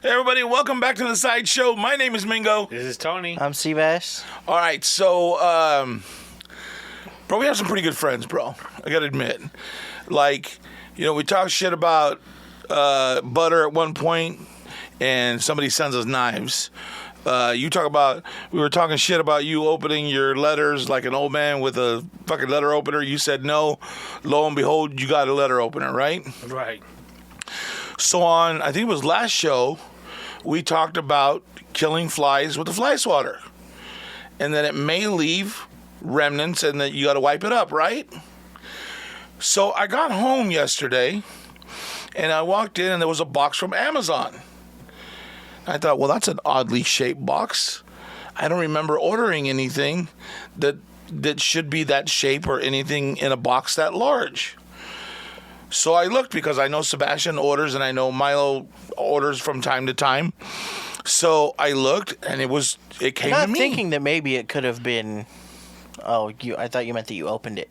Hey everybody, welcome back to the Sideshow. My name is Mingo. This is Tony. I'm Seabass. All right, so, bro, we have some pretty good friends, bro. I gotta admit. Like, we talk shit about butter at one point, and somebody sends us knives. We were talking shit about you opening your letters like an old man with a fucking letter opener. You said no. Lo and behold, you got a letter opener, right? Right. So on, I think it was last show, we talked about killing flies with a fly swatter. And that it may leave remnants and that you got to wipe it up, right? So I got home yesterday and I walked in and there was a box from Amazon. I thought, well, that's an oddly shaped box. I don't remember ordering anything that should be that shape or anything in a box that large. So I looked because I know Sebastian orders and I know Milo orders from time to time. So I looked and it came to me. I'm thinking that maybe it could have been. I thought you meant that you opened it.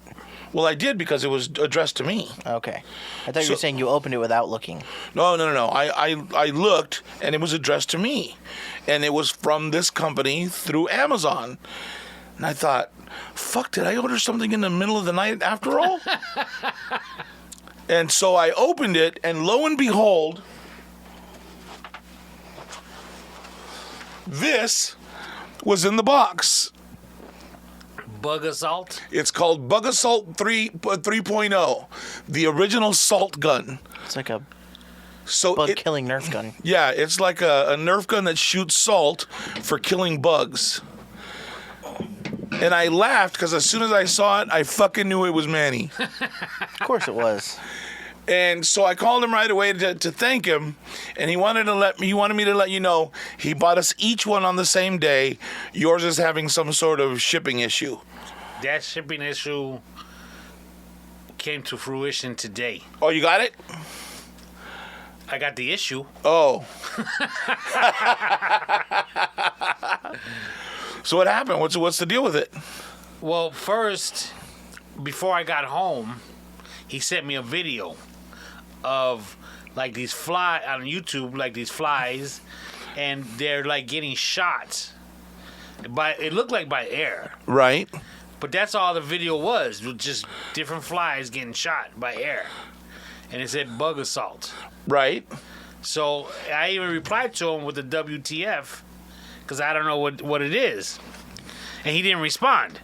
Well, I did because it was addressed to me. Okay. I thought you were saying you opened it without looking. No. I looked and it was addressed to me. And it was from this company through Amazon. And I thought, fuck, did I order something in the middle of the night after all? And so I opened it, and lo and behold, this was in the box. Bug assault? It's called Bug Assault 3.0, the original salt gun. It's like a bug-killing Nerf gun. Yeah, it's like a Nerf gun that shoots salt for killing bugs. And I laughed because as soon as I saw it, I fucking knew it was Manny. Of course it was. And so I called him right away to thank him, and he wanted me to let you know he bought us each one on the same day. Yours is having some sort of shipping issue. That shipping issue came to fruition today. Oh, you got it? I got the issue. Oh. So what happened? What's the deal with it? Well, first, before I got home, he sent me a video of like these flies on YouTube, like these flies, and they're like getting shot. It looked like by air. Right. But that's all the video was just different flies getting shot by air. And it said bug assault. Right. So I even replied to him with the WTF because I don't know what it is. And he didn't respond.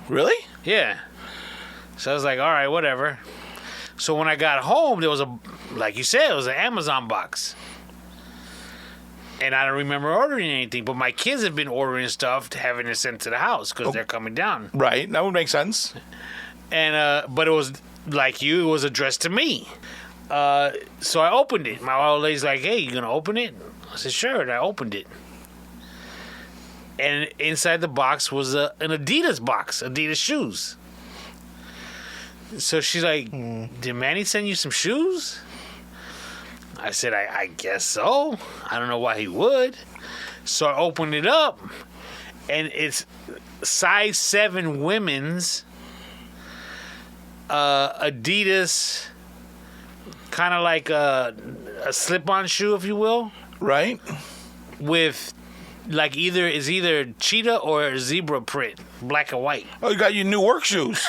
Really? Yeah. So I was like, all right, whatever. So when I got home, there was like you said, it was an Amazon box. And I don't remember ordering anything, but my kids have been ordering stuff, having it sent to the house because they're coming down. Right. That would make sense. And but it was like it was addressed to me. So I opened it. My old lady's like, hey, you gonna open it? I said, sure. And I opened it. And inside the box was an Adidas box, Adidas shoes. So she's like, did Manny send you some shoes? I said, I guess so. I don't know why he would. So I opened it up, and it's size 7 women's Adidas, kind of like a slip-on shoe, if you will. Right. With like either cheetah or zebra print, black and white. Oh, you got your new work shoes.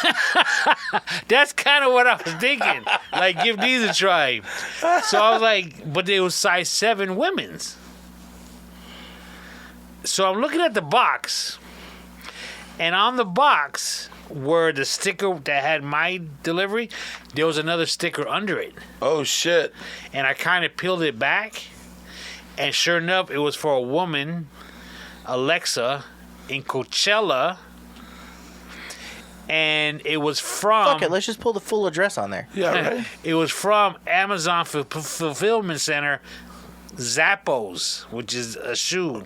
That's kind of what I was thinking. Like, give these a try. So I was like, but they were size 7 women's. So I'm looking at the box, and on the box where the sticker that had my delivery, there was another sticker under it. Oh, shit. And I kind of peeled it back, and sure enough, it was for a woman, Alexa, in Coachella, and it was from... Fuck it, let's just pull the full address on there. Yeah, right. It was from Amazon Fulfillment Center, Zappos, which is a shoe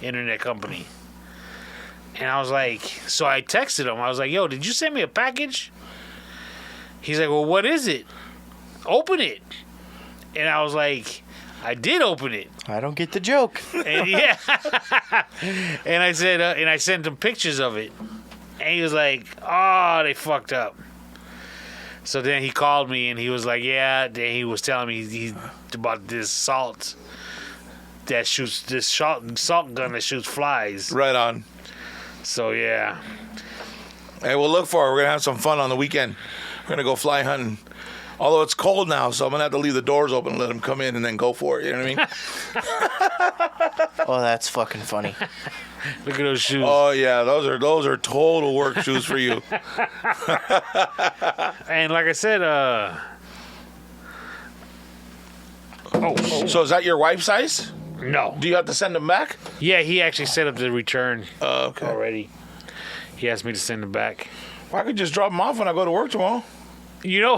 internet company. And I was like, so I texted him. I was like, yo, did you send me a package? He's like, well, what is it? Open it. And I was like, I did open it. I don't get the joke. And yeah. And I said, and I sent him pictures of it. And he was like, oh, they fucked up. So then he called me and he was like, yeah. Then he was telling me he about this salt that shoots this salt gun that shoots flies. Right on. So yeah. Hey, we'll look for it. We're gonna have some fun on the weekend. We're gonna go fly hunting. Although it's cold now, so I'm gonna have to leave the doors open and let them come in and then go for it. You know what I mean? Oh, that's fucking funny. Look at those shoes. Oh yeah, those are total work shoes for you. And like I said, So is that your wife's size? no. Do you have to send them back? Yeah, he actually set up the return Okay. already. He asked me to send them back. Well, I could just drop them off when I go to work tomorrow. You know,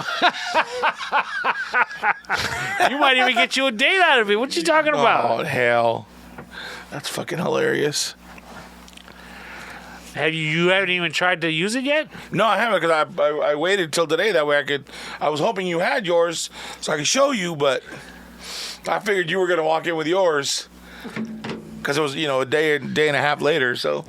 you might even get you a date out of it. What you talking about? Oh hell, that's fucking hilarious. You haven't even tried to use it yet? No, I haven't because I waited till today. That way I was hoping you had yours so I could show you, but I figured you were gonna walk in with yours because it was a day and a half later. So,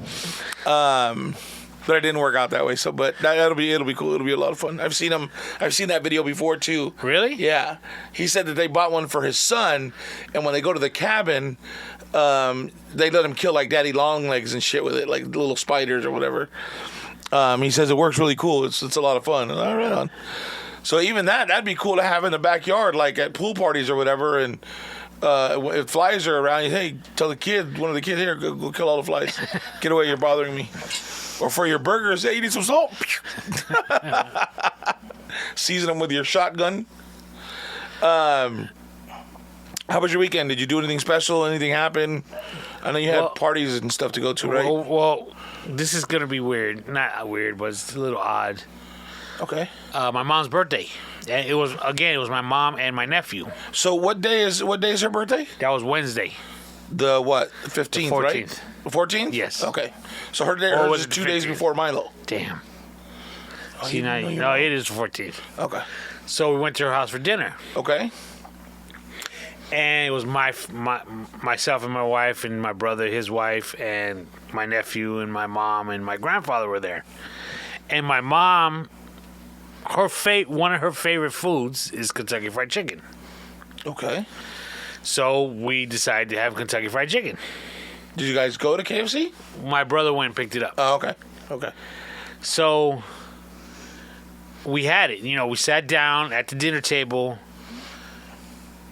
but it didn't work out that way. So, but it'll be cool. It'll be a lot of fun. I've seen that video before too. Really? Yeah. He said that they bought one for his son, and when they go to the cabin, they let him kill like daddy long legs and shit with it, like little spiders or whatever. He says it works really cool. It's a lot of fun. All right on. So even that'd be cool to have in the backyard, like at pool parties or whatever. And if flies are around, hey, tell one of the kids here, go kill all the flies. Get away, you're bothering me. Or for your burgers, hey, you need some salt. Season them with your shotgun. How was your weekend? Did you do anything special? Anything happen? I know you had parties and stuff to go to, right? Well, this is going to be weird. Not weird, but it's a little odd. Okay. My mom's birthday. And it was my mom and my nephew. So what day is her birthday? That was Wednesday. The what? 15th, right? 14th. The 14th? Yes. Okay. So hers was is it 2 the days 15th? before Milo. Damn. Oh, See, now, you're no, right. it is the 14th. Okay. So we went to her house for dinner. Okay. And it was myself and my wife and my brother, his wife, and my nephew and my mom and my grandfather were there. And my mom, one of her favorite foods is Kentucky Fried Chicken. Okay. So we decided to have Kentucky Fried Chicken. Did you guys go to KFC? My brother went and picked it up. Oh, okay. Okay. So we had it. We sat down at the dinner table,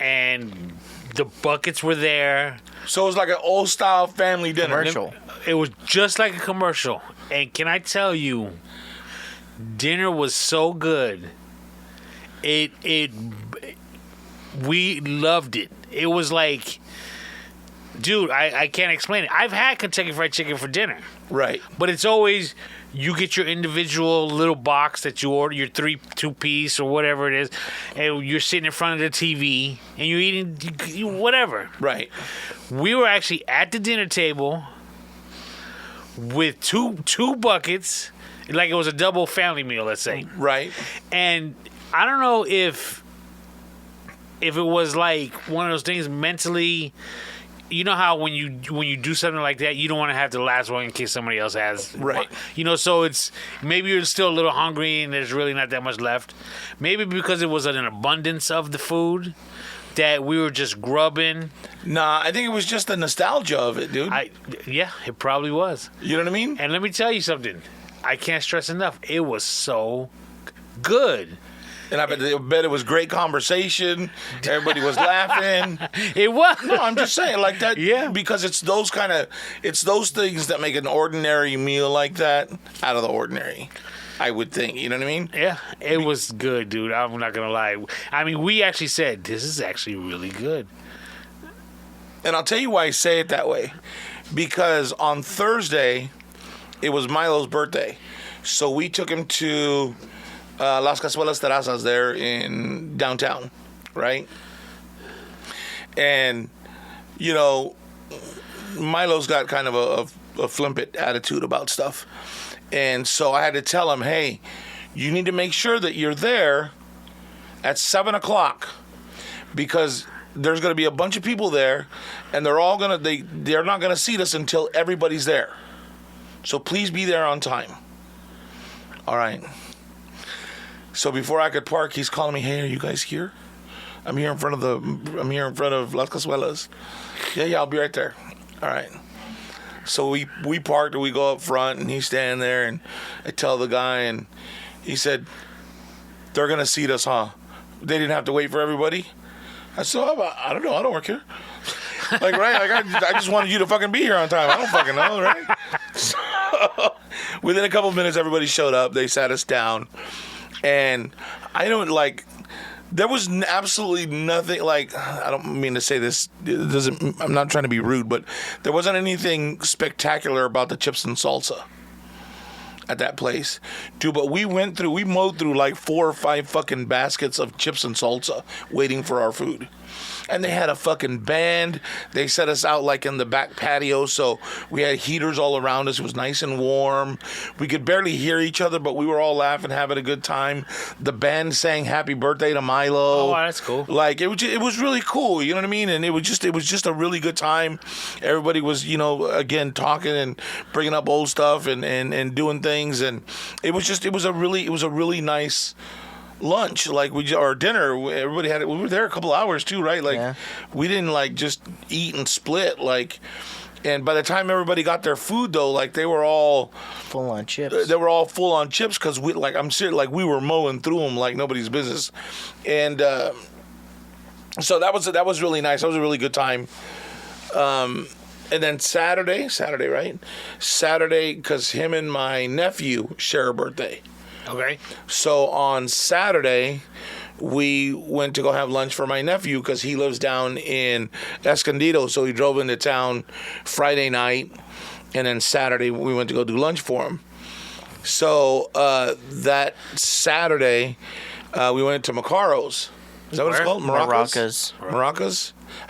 and the buckets were there. So it was like an old style family dinner. Commercial. It was just like a commercial. And can I tell you, dinner was so good. We loved it. It was like, dude, I can't explain it. I've had Kentucky Fried Chicken for dinner. Right. But it's always, you get your individual little box that you order, your 2-piece or whatever it is, and you're sitting in front of the TV, and you're eating whatever. Right. We were actually at the dinner table with two buckets, like it was a double family meal, let's say. Right. And I don't know if it was like one of those things mentally. You know how when you do something like that, you don't want to have the last one in case somebody else has. Right. So it's maybe you're still a little hungry and there's really not that much left. Maybe because it was an abundance of the food that we were just grubbing. Nah, I think it was just the nostalgia of it, dude. Yeah, it probably was. You know what I mean? And let me tell you something. I can't stress enough. It was so good. And I bet it was great conversation. Everybody was laughing. It was. No, I'm just saying like that. Yeah. Because it's those things that make an ordinary meal like that out of the ordinary. I would think. You know what I mean? Yeah, it was good, dude. I'm not gonna lie. I mean, we actually said this is actually really good. And I'll tell you why I say it that way. Because on Thursday, it was Milo's birthday. So we took him to Las Cazuelas Terrazas there in downtown, right? And, Milo's got kind of a flippant attitude about stuff. And so I had to tell him, hey, you need to make sure that you're there at 7 o'clock because there's going to be a bunch of people there and they're not going to seat us until everybody's there. So please be there on time. All right. So before I could park, he's calling me, hey, are you guys here? I'm here in front of Las Casuelas. Yeah, I'll be right there. All right. So we parked and we go up front and he's standing there and I tell the guy and he said, they're going to seat us, huh? They didn't have to wait for everybody? I said, I don't know. I don't work here. Like, right? Like, I just wanted you to fucking be here on time. I don't fucking know, right? So within a couple of minutes, everybody showed up. They sat us down. And I don't, like, there was absolutely nothing, like, I don't mean to say this, I'm not trying to be rude, but there wasn't anything spectacular about the chips and salsa at that place. Dude, but we mowed through like 4 or 5 fucking baskets of chips and salsa waiting for our food. And they had a fucking band. They set us out like in the back patio, so we had heaters all around us. It was nice and warm. We could barely hear each other, but we were all laughing, having a good time. The band sang "Happy Birthday" to Milo. Oh, that's cool. Like it was really cool. You know what I mean? And it was just a really good time. Everybody was, again talking and bringing up old stuff and doing things, and it was a really nice lunch, like or dinner. Everybody had it. We were there a couple hours too, right? Like we didn't like just eat and split, like. And by the time everybody got their food, though, like they were all full on chips. They were all full on chips because I'm serious, like we were mowing through them like nobody's business, and so that was really nice. That was a really good time. And then Saturday, right? Saturday, because him and my nephew share a birthday. Okay. So on Saturday, we went to go have lunch for my nephew because he lives down in Escondido. So he drove into town Friday night, and then Saturday we went to go do lunch for him. So that Saturday, we went to Macaro's. Is that what it's called? Maracas.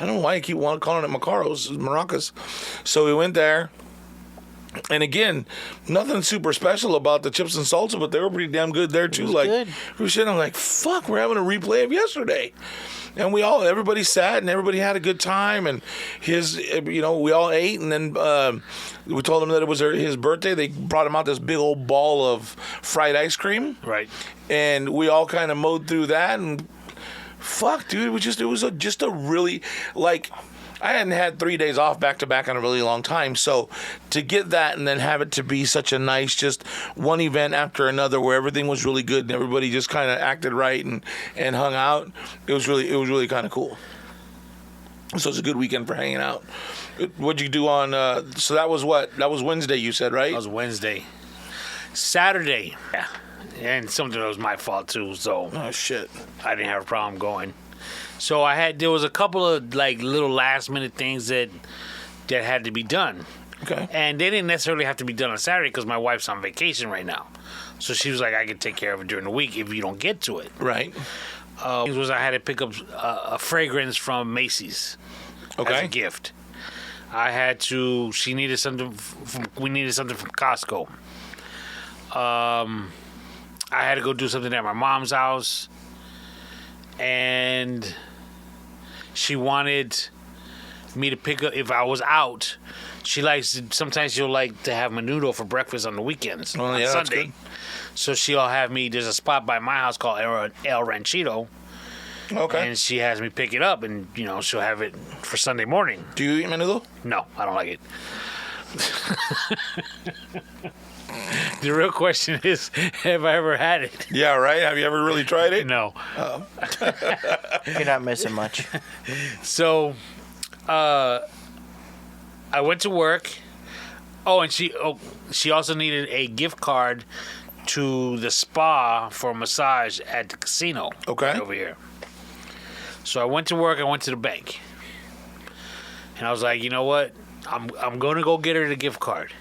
I don't know why I keep calling it Macaro's. It's Maracas. So we went there. And again, nothing super special about the chips and salsa, but they were pretty damn good there too. Like good. We were sitting, I'm like, fuck, we're having a replay of yesterday. And everybody sat and everybody had a good time. And we all ate. And then we told him that it was his birthday. They brought him out this big old ball of fried ice cream. Right. And we all kind of mowed through that. And fuck, dude, it was just a really, like, I hadn't had 3 days off back to back in a really long time. So to get that and then have it to be such a nice, just one event after another where everything was really good and everybody just kind of acted right and hung out, it was really kind of cool. So it's a good weekend for hanging out. What'd you do on, so that was what? That was Wednesday, you said, right? That was Wednesday. Saturday. Yeah. And something that was my fault too, so. Oh, shit. I didn't have a problem going. So there was a couple of like little last minute things that had to be done. Okay. And they didn't necessarily have to be done on Saturday because my wife's on vacation right now. So she was like, I can take care of it during the week if you don't get to it. Right. Was I had to pick up a fragrance from Macy's as a gift. She needed something we needed something from Costco. I had to go do something at my mom's house. And she wanted me to pick up if I was out. Sometimes she'll like to have menudo for breakfast on the weekends on Sunday. That's good. So she'll have me. There's a spot by my house called El Ranchito. Okay. And she has me pick it up, and she'll have it for Sunday morning. Do you eat menudo? No, I don't like it. The real question is, have I ever had it? Yeah, right? Have you ever really tried it? No. Oh. You're not missing much. So, I went to work. Oh, and she also needed a gift card to the spa for a massage at the casino. Okay. Right over here. So I went to work. I went to the bank. And I was like, you know what? I'm going to go get her the gift card.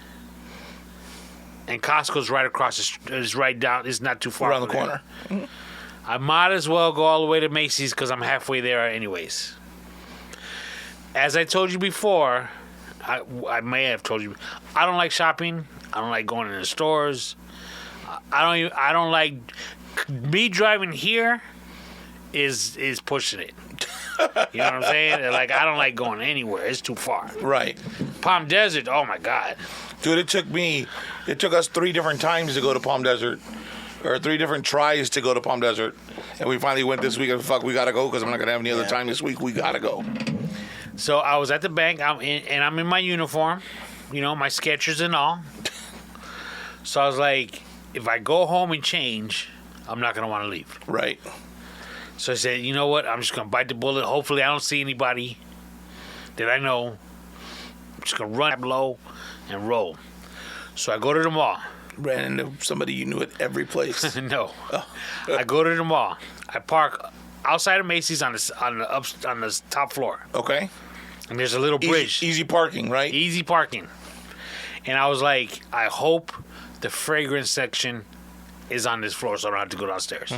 And Costco's right across is right down. It's not too far around the corner. Mm-hmm. I might as well go all the way to Macy's because I'm halfway there anyways. As I told you before, I may have told you, I don't like shopping. I don't like going in the stores. I don't like me driving here. Is pushing it. You know what I'm saying? Like I don't like going anywhere. It's too far. Right. Palm Desert. Oh my God. Dude, it took us 3 different times to go to Palm Desert or 3 different tries to go to Palm Desert, and we finally went this week. And fuck, we gotta go because I'm not gonna have any other time this week. We gotta go. So I was at the bank. I'm in my uniform, my Skechers and all. So I was like, if I go home and change, I'm not gonna want to leave. Right. So I said, you know what? I'm just gonna bite the bullet. Hopefully, I don't see anybody that I know. I'm just gonna run low and roll. So I go to the mall. Ran into somebody you knew at every place. No. Oh. I go to the mall. I park outside of Macy's on the top floor. Okay. And there's a little bridge. Easy parking, right? Easy parking. And I was like, I hope the fragrance section is on this floor so I don't have to go downstairs.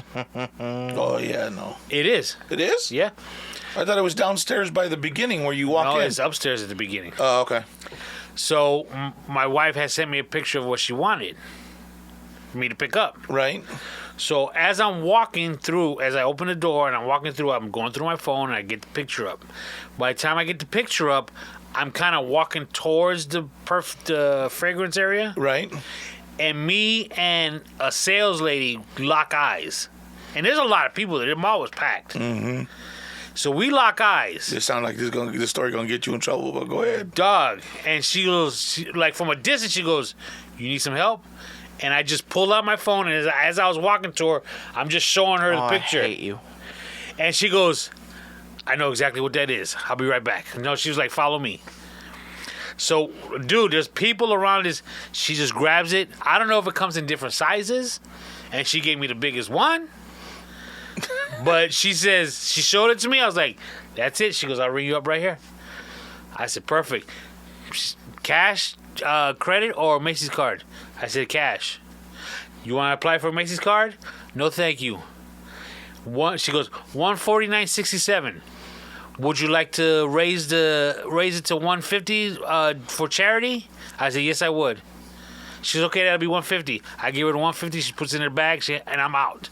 Oh, yeah, no. It is. It is? Yeah. I thought it was downstairs by the beginning where you walk in. No, it's upstairs at the beginning. Oh, okay. So my wife had sent me a picture of what she wanted me to pick up. Right. So as I'm walking through, as I open the door and I'm walking through, I'm going through my phone and I get the picture up. By the time I get the picture up, I'm kind of walking towards the fragrance area. Right. And me and a sales lady lock eyes. And there's a lot of people there. The mall was packed. Mm-hmm. So we lock eyes. This sounds like this story gonna get you in trouble, but go ahead. Dog. And she goes, like from a distance, she goes, "You need some help?" And I just pulled out my phone, and as I was walking to her, I'm just showing her the picture. I hate you. And she goes, "I know exactly what that is. I'll be right back." No, she was like, "Follow me." So, dude, there's people around this. She just grabs it. I don't know if it comes in different sizes, and she gave me the biggest one. But she says, she showed it to me. I was like, "That's it." She goes, "I'll ring you up right here." I said, "Perfect. Cash, credit, or Macy's card?" I said, "Cash." "You want to apply for a Macy's card?" "No, thank you." She goes, $149.67. "Would you like to raise it to $150 for charity?" I said, "Yes, I would." She's okay. That'll be $150. I give her the $150. She puts it in her bag, and I'm out.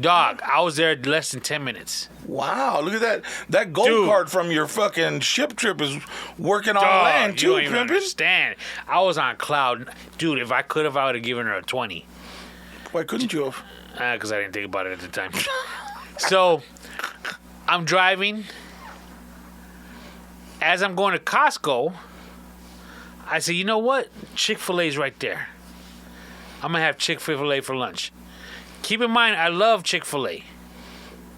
Dog, I was there less than 10 minutes. Wow, look at that. That gold card from your fucking ship trip is working on land, too, you don't even understand. I was on cloud. Dude, if I could have, I would have given her a 20. Why couldn't you have? Because I didn't think about it at the time. So, I'm driving. As I'm going to Costco, I said, you know what? Chick-fil-A's right there. I'm going to have Chick-fil-A for lunch. Keep in mind, I love Chick-fil-A.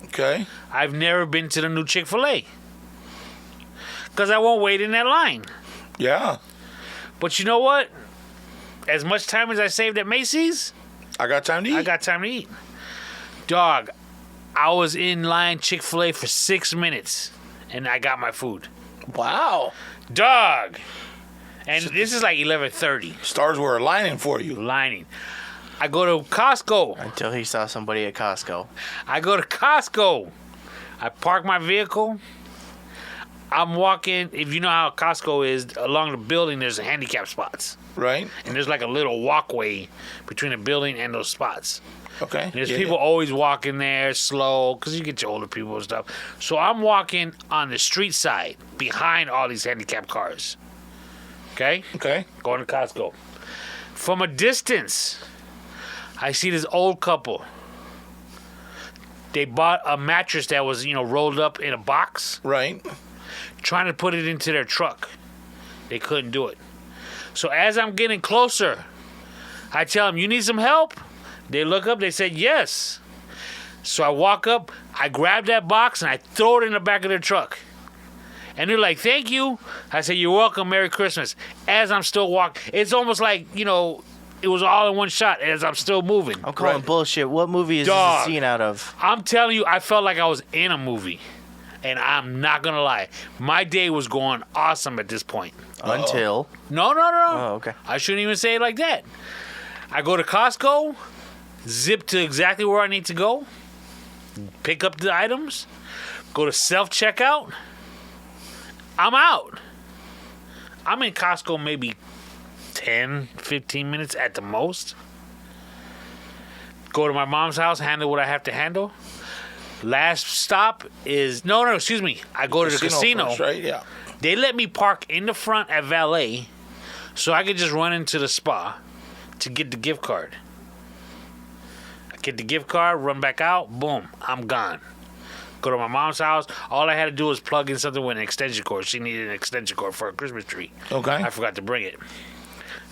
Okay. I've never been to the new Chick-fil-A. Because I won't wait in that line. Yeah. But you know what? As much time as I saved at Macy's, I got time to eat. I got time to eat. Dog, I was in line Chick-fil-A for 6 minutes, and I got my food. Wow. Dog. And this is like 11:30. Stars were aligning for you. Lining. I go to Costco. Until he saw somebody at Costco. I go to Costco. I park my vehicle. I'm walking. If you know how Costco is, along the building, there's handicap spots. Right. And there's like a little walkway between the building and those spots. Okay. And there's people always walking there slow because you get your older people and stuff. So I'm walking on the street side behind all these handicap cars. Okay? Okay. Going to Costco. From a distance, I see this old couple. They bought a mattress that was, rolled up in a box, Right. trying to put it into their truck. They couldn't do it. So as I'm getting closer, I tell them, "You need some help?" They look up, they said, "Yes." So I walk up, I grab that box, and I throw it in the back of their truck. And they're like, "Thank you." I said, "You're welcome. Merry Christmas." As I'm still walking, it's almost like, it was all in one shot as I'm still moving. I'm calling bullshit. What movie is this a scene out of? I'm telling you, I felt like I was in a movie. And I'm not going to lie. My day was going awesome at this point. Until? No. Oh, okay. I shouldn't even say it like that. I go to Costco, zip to exactly where I need to go, pick up the items, go to self-checkout. I'm out. I'm in Costco maybe 10, 15 minutes at the most. Go to my mom's house, handle what I have to handle. Last stop is... No, excuse me. I go to the casino. First, right? Yeah. They let me park in the front at valet so I could just run into the spa to get the gift card. get the gift card, run back out, boom, I'm gone. Go to my mom's house. All I had to do was plug in something with an extension cord. She needed an extension cord for a Christmas tree. Okay. I forgot to bring it.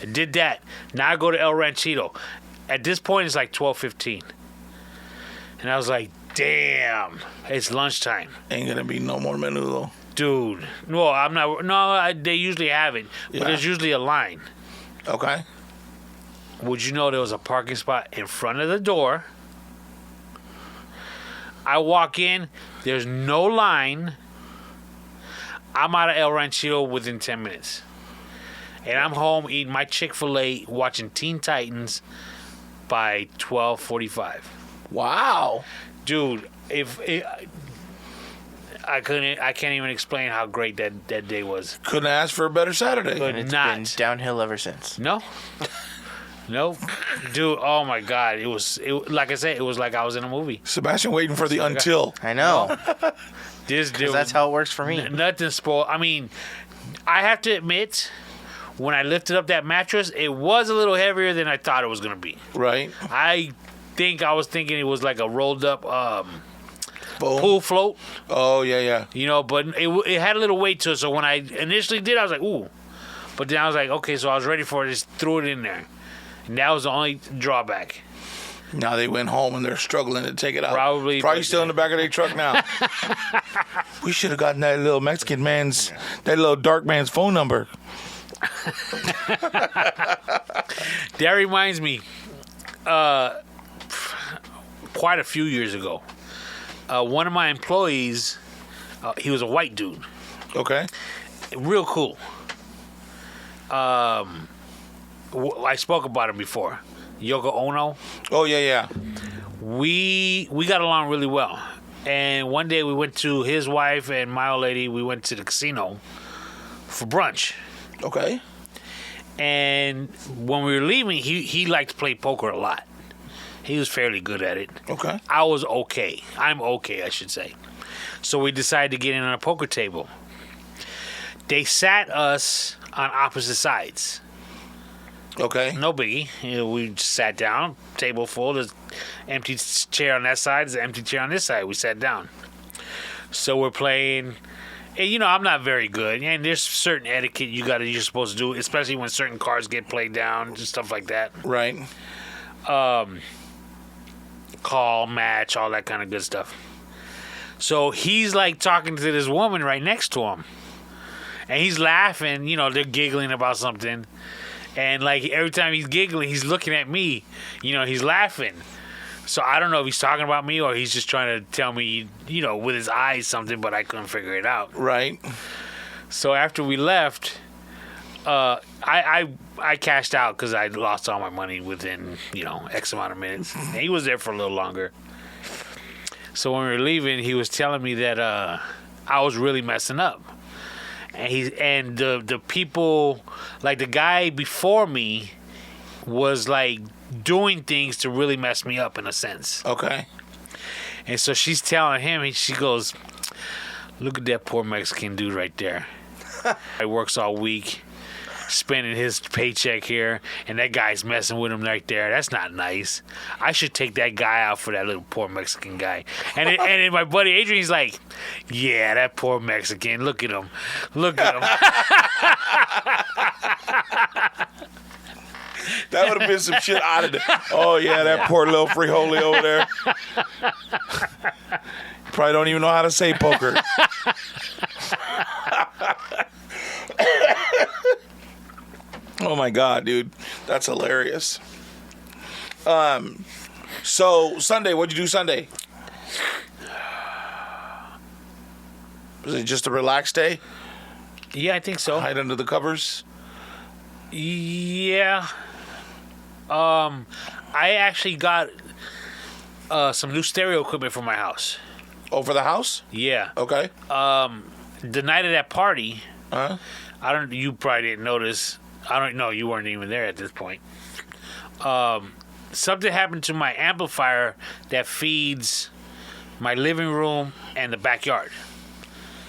I did that. Now I go to El Ranchito. At this point, it's like 12:15. And I was like, damn, it's lunchtime. Ain't gonna be no more menudo. Dude. No, I'm not. No, they usually have it. But there's usually a line. Okay. Would you know there was a parking spot in front of the door? I walk in, there's no line. I'm out of El Ranchito within 10 minutes. And I'm home eating my Chick-fil-A, watching Teen Titans by 12:45. Wow. Dude, I can't even explain how great that day was. Couldn't ask for a better Saturday. Could It's not. been downhill ever since. No. Nope. Dude, oh my God. It like I said, it was like I was in a movie. Sebastian waiting for the until. I know. This dude. That's how it works for me. Nothing spoiled. I mean, I have to admit, when I lifted up that mattress, it was a little heavier than I thought it was going to be. Right. I was thinking it was like a rolled up Boom. pool float. Oh, yeah. You know, but it had a little weight to it. So when I initially did, I was like, ooh. But then I was like, okay, so I was ready for it. Just threw it in there. And that was the only drawback. Now they went home and they're struggling to take it out. Probably still in the back of their truck now. We should have gotten that little Mexican man's, that little dark man's phone number. That reminds me, quite a few years ago, one of my employees, he was a white dude. Okay. Real cool. I spoke about him before. Yoko Ono. Oh, yeah. We got along really well. And one day we went to his wife and my old lady, we went to the casino for brunch. Okay. And when we were leaving, he liked to play poker a lot. He was fairly good at it. Okay. I was okay. I'm okay, I should say. So we decided to get in on a poker table. They sat us on opposite sides. Okay. No biggie. You know, we just sat down, table full. There's empty chair on that side. There's an empty chair on this side. We sat down. So we're playing. And, you know, I'm not very good. And there's certain etiquette you're supposed to do, especially when certain cards get played down and stuff like that. Right. Call, match, all that kind of good stuff. So he's like talking to this woman right next to him. And he's laughing. You know, they're giggling about something. And, like, every time he's giggling, he's looking at me. You know, he's laughing. So I don't know if he's talking about me or he's just trying to tell me, you know, with his eyes something, but I couldn't figure it out. Right. So after we left, I cashed out because I lost all my money within, you know, X amount of minutes. And he was there for a little longer. So when we were leaving, he was telling me that I was really messing up. And the people, like the guy before me, was like doing things to really mess me up in a sense. Okay. And so she's telling him, and she goes, "Look at that poor Mexican dude right there. He works all week, spending his paycheck here, and that guy's messing with him right there. That's not nice. I should take that guy out for that little poor Mexican guy." And then my buddy Adrian, he's like, "Yeah, that poor Mexican. Look at him. Look at him." That would have been some shit out of it. Oh, yeah, that poor little frijole over there. Probably don't even know how to say poker. Oh, my God, dude. That's hilarious. So, Sunday, what'd you do Sunday? Was it just a relaxed day? Yeah, I think so. Hide under the covers? Yeah. I actually got some new stereo equipment for my house. Oh, for the house? Yeah. Okay. The night of that party, Uh-huh. you probably didn't notice. I don't know, you weren't even there at this point. Something happened to my amplifier that feeds my living room and the backyard.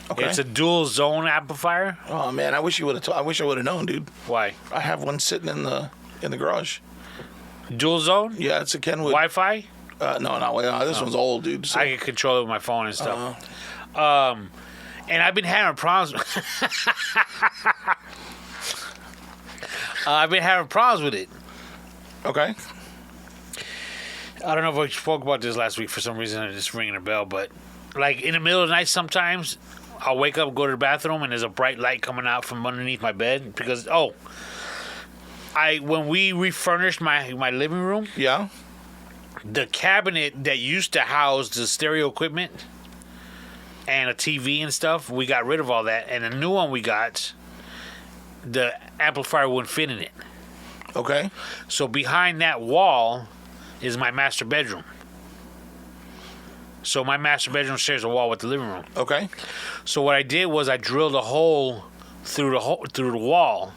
Okay. It's a dual zone amplifier. Oh man, I wish you would have. I wish I would have known, dude. Why? I have one sitting in the garage. Dual zone? Yeah, it's a Kenwood. Wi-Fi? No, this one's old, dude. So. I can control it with my phone and stuff. And I've been having problems. I've been having problems with it. Okay. I don't know if I spoke about this last week for some reason. I'm just ringing a bell, but like in the middle of the night, sometimes I'll wake up, go to the bathroom, and there's a bright light coming out from underneath my bed because when we refurnished my living room, yeah, the cabinet that used to house the stereo equipment and a TV and stuff, we got rid of all that, and the new one we got, the amplifier wouldn't fit in it. Okay. So behind that wall is my master bedroom. So my master bedroom shares a wall with the living room. Okay. So what I did was I drilled a hole through the wall.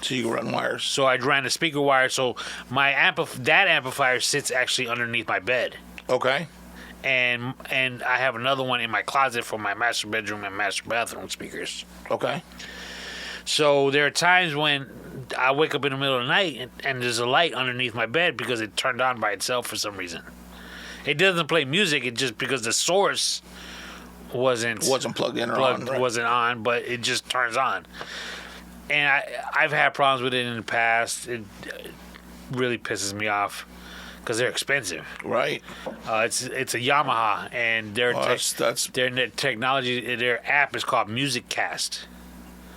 So you can run wires. So I ran the speaker wire. So my that amplifier sits actually underneath my bed. Okay. And I have another one in my closet for my master bedroom and master bathroom speakers. Okay. So there are times when I wake up in the middle of the night and there's a light underneath my bed because it turned on by itself for some reason. It doesn't play music. It just because the source wasn't plugged in or on. Right. Wasn't on, but it just turns on. And I've had problems with it in the past. It really pisses me off because they're expensive. Right. It's a Yamaha, and their technology, their app is called Music Cast.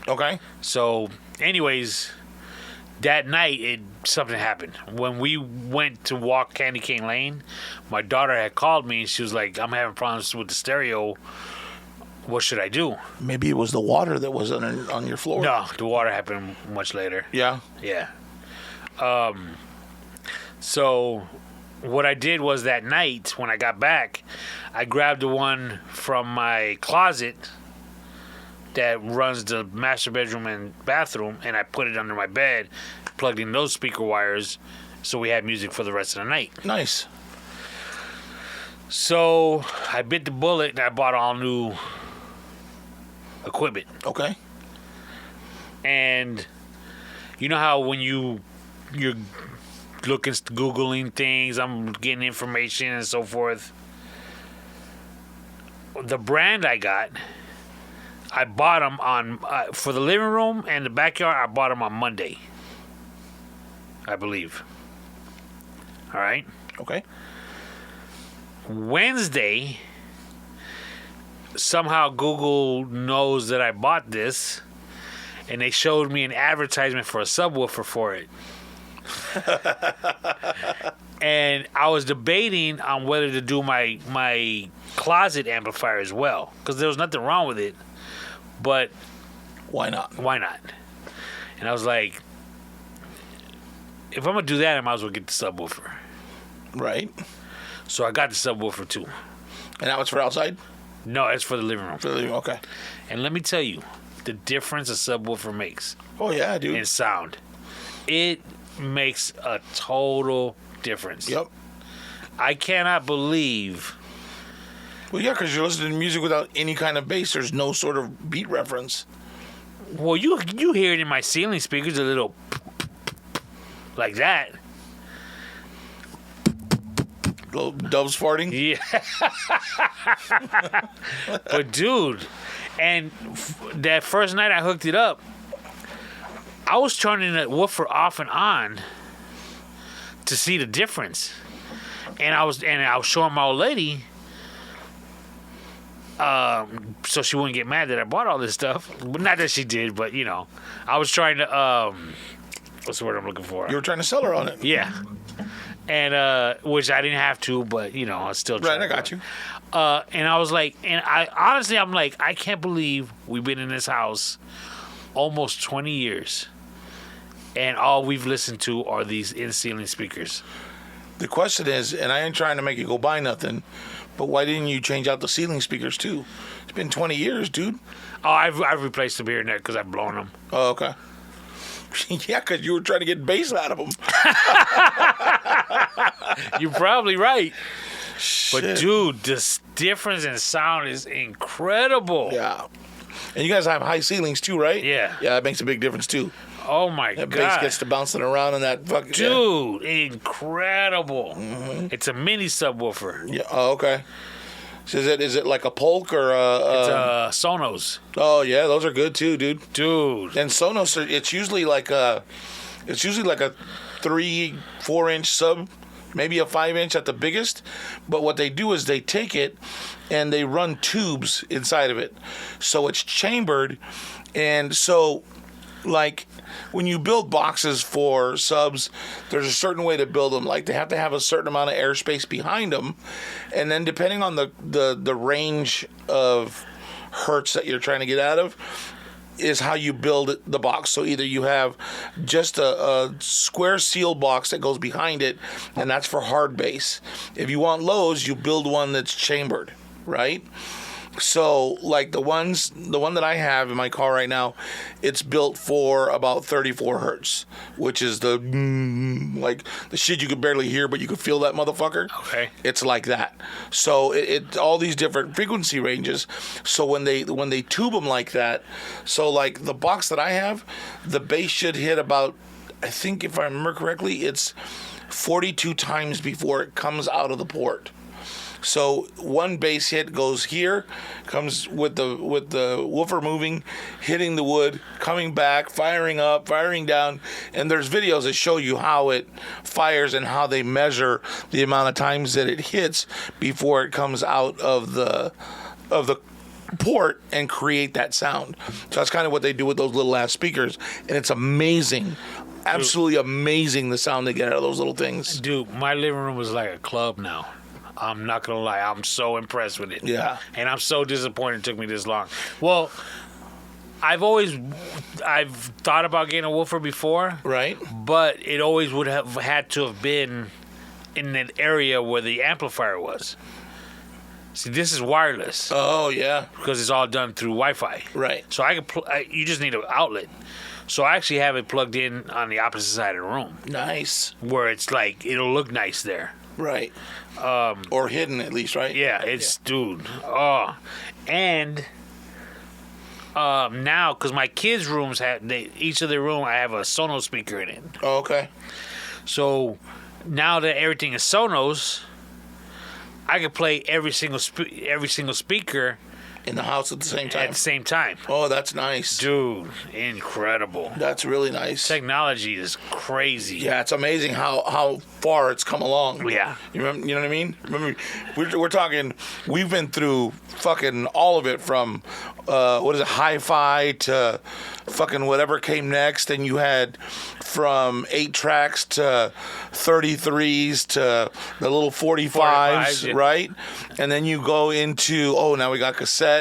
Okay. So, anyways, that night something happened. When we went to walk Candy Cane Lane, my daughter had called me and she was like, "I'm having problems with the stereo. What should I do?" Maybe it was the water that was on your floor. No, the water happened much later. Yeah. Yeah. So what I did was that night when I got back, I grabbed the one from my closet that runs the master bedroom and bathroom, and I put it under my bed, plugged in those speaker wires, so we had music for the rest of the night. Nice. So I bit the bullet and I bought all new equipment. Okay. And you know how when you're looking, Googling things, I'm getting information and so forth. The brand I got, I bought them on for the living room and the backyard. I bought them on Monday, I believe. All right. Okay. Wednesday, somehow Google knows that I bought this, and they showed me an advertisement for a subwoofer for it. And I was debating on whether to do my closet amplifier as well, because there was nothing wrong with it. But why not? Why not? And I was like, if I'm gonna do that, I might as well get the subwoofer. Right. So I got the subwoofer too. And that was for outside? No, it's for the living room. For the living room, okay. And let me tell you, the difference a subwoofer makes. Oh yeah, dude. In sound, it makes a total difference. Yep. I cannot believe. Well, yeah, because you're listening to music without any kind of bass. There's no sort of beat reference. Well, you hear it in my ceiling speakers, a little like that. Little doves farting? Yeah. But, dude, and that first night I hooked it up, I was turning the woofer off and on to see the difference. And I was showing my old lady, so she wouldn't get mad that I bought all this stuff. But not that she did, but I was trying to what's the word I'm looking for? You were trying to sell her on it. Yeah. And which I didn't have to, but I was still trying. Right, I got you. And I was like, I'm like, I can't believe we've been in this house almost 20 years, and all we've listened to are these in-ceiling speakers. The question is, and I ain't trying to make you go buy nothing, but why didn't you change out the ceiling speakers too? It's been 20 years, dude. Oh, I've replaced them here and there because I've blown them. Oh, okay. Yeah, because you were trying to get bass out of them. You're probably right. Shit. But, dude, this difference in sound is incredible. Yeah. And you guys have high ceilings too, right? Yeah. Yeah, that makes a big difference too. Oh my That god. bass gets to bouncing around in that fucking... Dude, incredible. It's a mini subwoofer. Yeah. Oh, okay. So is it like a Polk or It's a... Sonos. Oh, yeah, those are good too, dude. Dude. And Sonos, it's usually like a 3-4 inch sub, maybe a 5 inch at the biggest. But what they do is they take it and they run tubes inside of it, so it's chambered, and so like when you build boxes for subs, there's a certain way to build them. Like they have to have a certain amount of airspace behind them, and then depending on the range of hertz that you're trying to get out of is how you build the box. So either you have just a square seal box that goes behind it, and that's for hard bass. If you want lows, you build one that's chambered, right? So, like the one that I have in my car right now, it's built for about 34 hertz, which is the like the shit you could barely hear, but you could feel that motherfucker. Okay. It's like that. So it all these different frequency ranges. So when they tube them like that, so like the box that I have, the bass should hit about, I think if I remember correctly, it's 42 times before it comes out of the port. So one bass hit goes here, comes with the woofer moving, hitting the wood, coming back, firing up, firing down, and there's videos that show you how it fires and how they measure the amount of times that it hits before it comes out of the port and create that sound. So that's kind of what they do with those little ass speakers, and it's amazing. Absolutely amazing the sound they get out of those little things. Dude, my living room is like a club now. I'm not going to lie. I'm so impressed with it. Yeah. And I'm so disappointed it took me this long. Well, I've thought about getting a woofer before. Right. But it always would have had to have been in an area where the amplifier was. See, this is wireless. Oh, yeah. Because it's all done through Wi-Fi. Right. So you just need an outlet. So I actually have it plugged in on the opposite side of the room. Nice. Where it's like, it'll look nice there. Right. Or hidden at least, right? Yeah, dude. Oh, and now because my kids' rooms each of their room I have a Sonos speaker in it. Oh, okay. So now that everything is Sonos, I can play every single speaker in the house at the same time. At the same time. Oh, that's nice. Dude, incredible. That's really nice. Technology is crazy. Yeah, it's amazing how far it's come along. Yeah. You know what I mean? Remember, we're talking, we've been through fucking all of it from, hi-fi to fucking whatever came next. And you had from 8 tracks to 33s to the little 45s, yeah. right? And then you go into, now we got cassette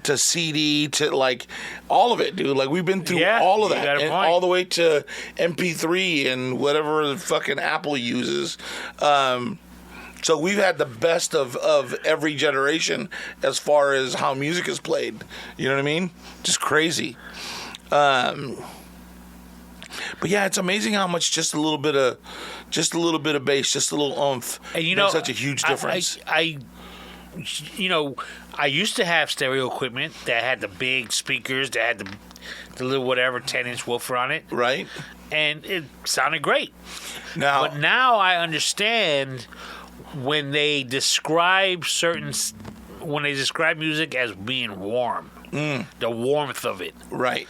to CD to like all of it, dude. Like we've been through all of that, and all the way to MP3 and whatever the fucking Apple uses. So we've had the best of every generation as far as how music is played. You know what I mean? Just crazy. But yeah, it's amazing how much just a little bit of bass, just a little oomph, and makes such a huge difference. I used to have stereo equipment that had the big speakers, that had the little whatever 10-inch woofer on it. Right. And it sounded great. But now I understand when they describe music as being warm, the warmth of it. Right.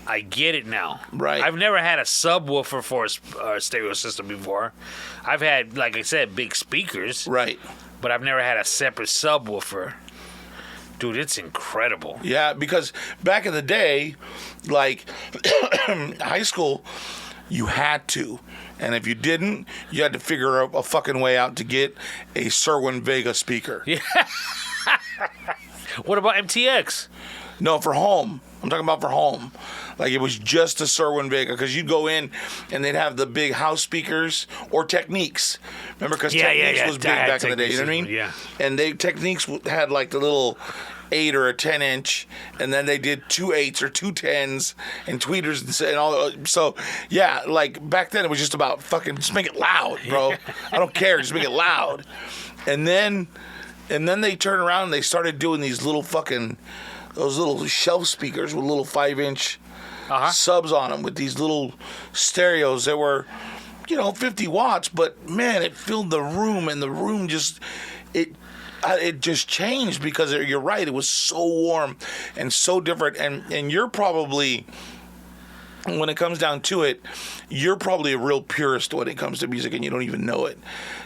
I get it now. Right. I've never had a subwoofer for a stereo system before. I've had, like I said, big speakers. Right. But I've never had a separate subwoofer. Dude, it's incredible. Yeah, because back in the day, like high school, you had to. And if you didn't, you had to figure out a fucking way out to get a Sherwin Vega speaker. Yeah. What about MTX? No, for home. I'm talking about for home. Like it was just a Sherwin Vega, because you'd go in and they'd have the big house speakers or Techniques. Remember, because Techniques was big back in the day. You know what I mean? Yeah. And Techniques had like the little 8 or a 10-inch, and then they did 2 8s or 2 10s and tweeters and all. So yeah, like back then it was just about fucking just make it loud, bro. I don't care, just make it loud. And then they turned around and they started doing these little fucking those little shelf speakers with little 5-inch subs on them with these little stereos that were, 50 watts, but man, it filled the room, and the room just it just changed because you're right. It was so warm and so different, and you're probably, when it comes down to it, you're probably a real purist when it comes to music, and you don't even know it.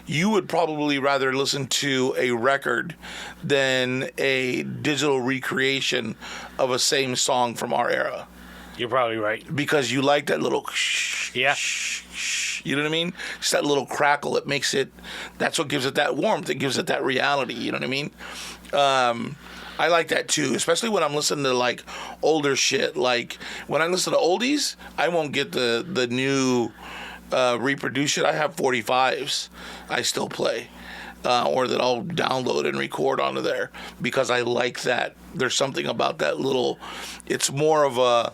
You would probably rather listen to a record than a digital recreation of a same song from our era. You're probably right. Because you like that little yeah. You know what I mean? Just that little crackle. It makes it, that's what gives it that warmth. It gives it that reality. You know what I mean? I like that too, especially when I'm listening to like older shit. Like when I listen to oldies, I won't get the new reproduce shit. I have 45s I still play, or that I'll download and record onto there because I like that. There's something about that little. It's more of a.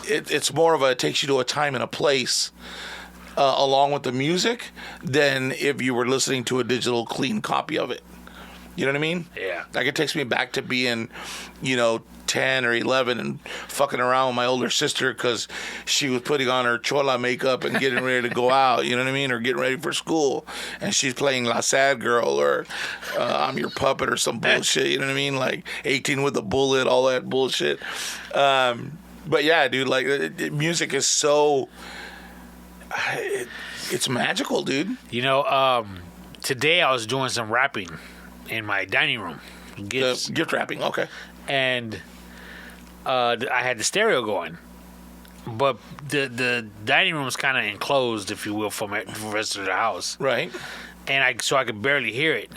It takes you to a time and a place. Along with the music, than if you were listening to a digital clean copy of it. You know what I mean? Yeah. Like it takes me back to being, 10 or 11 and fucking around with my older sister because she was putting on her chola makeup and getting ready to go out, you know what I mean? Or getting ready for school. And she's playing La Sad Girl or I'm Your Puppet or some bullshit, you know what I mean? Like 18 with a Bullet, all that bullshit. But yeah, dude, like music is so... It's magical, dude. Today I was doing some rapping in my dining room. Gift wrapping, okay. And I had the stereo going. But the dining room is kind of enclosed, if you will, from the rest of the house. Right. And so I could barely hear it.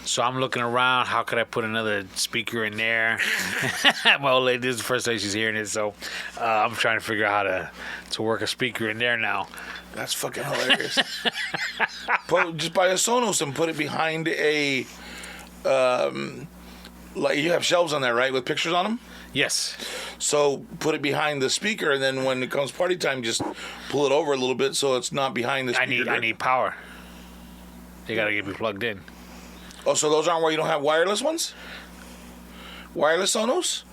So I'm looking around. How could I put another speaker in there? My old lady, this is the first time she's hearing it, so I'm trying to figure out how to work a speaker in there now. That's fucking hilarious. Just buy a Sonos and put it behind a, like you have shelves on there, right, with pictures on them? Yes. So put it behind the speaker, and then when it comes party time, just pull it over a little bit so it's not behind the speaker. I need power. They got to get me plugged in. Oh, so those aren't where you don't have wireless ones? Wireless Sonos?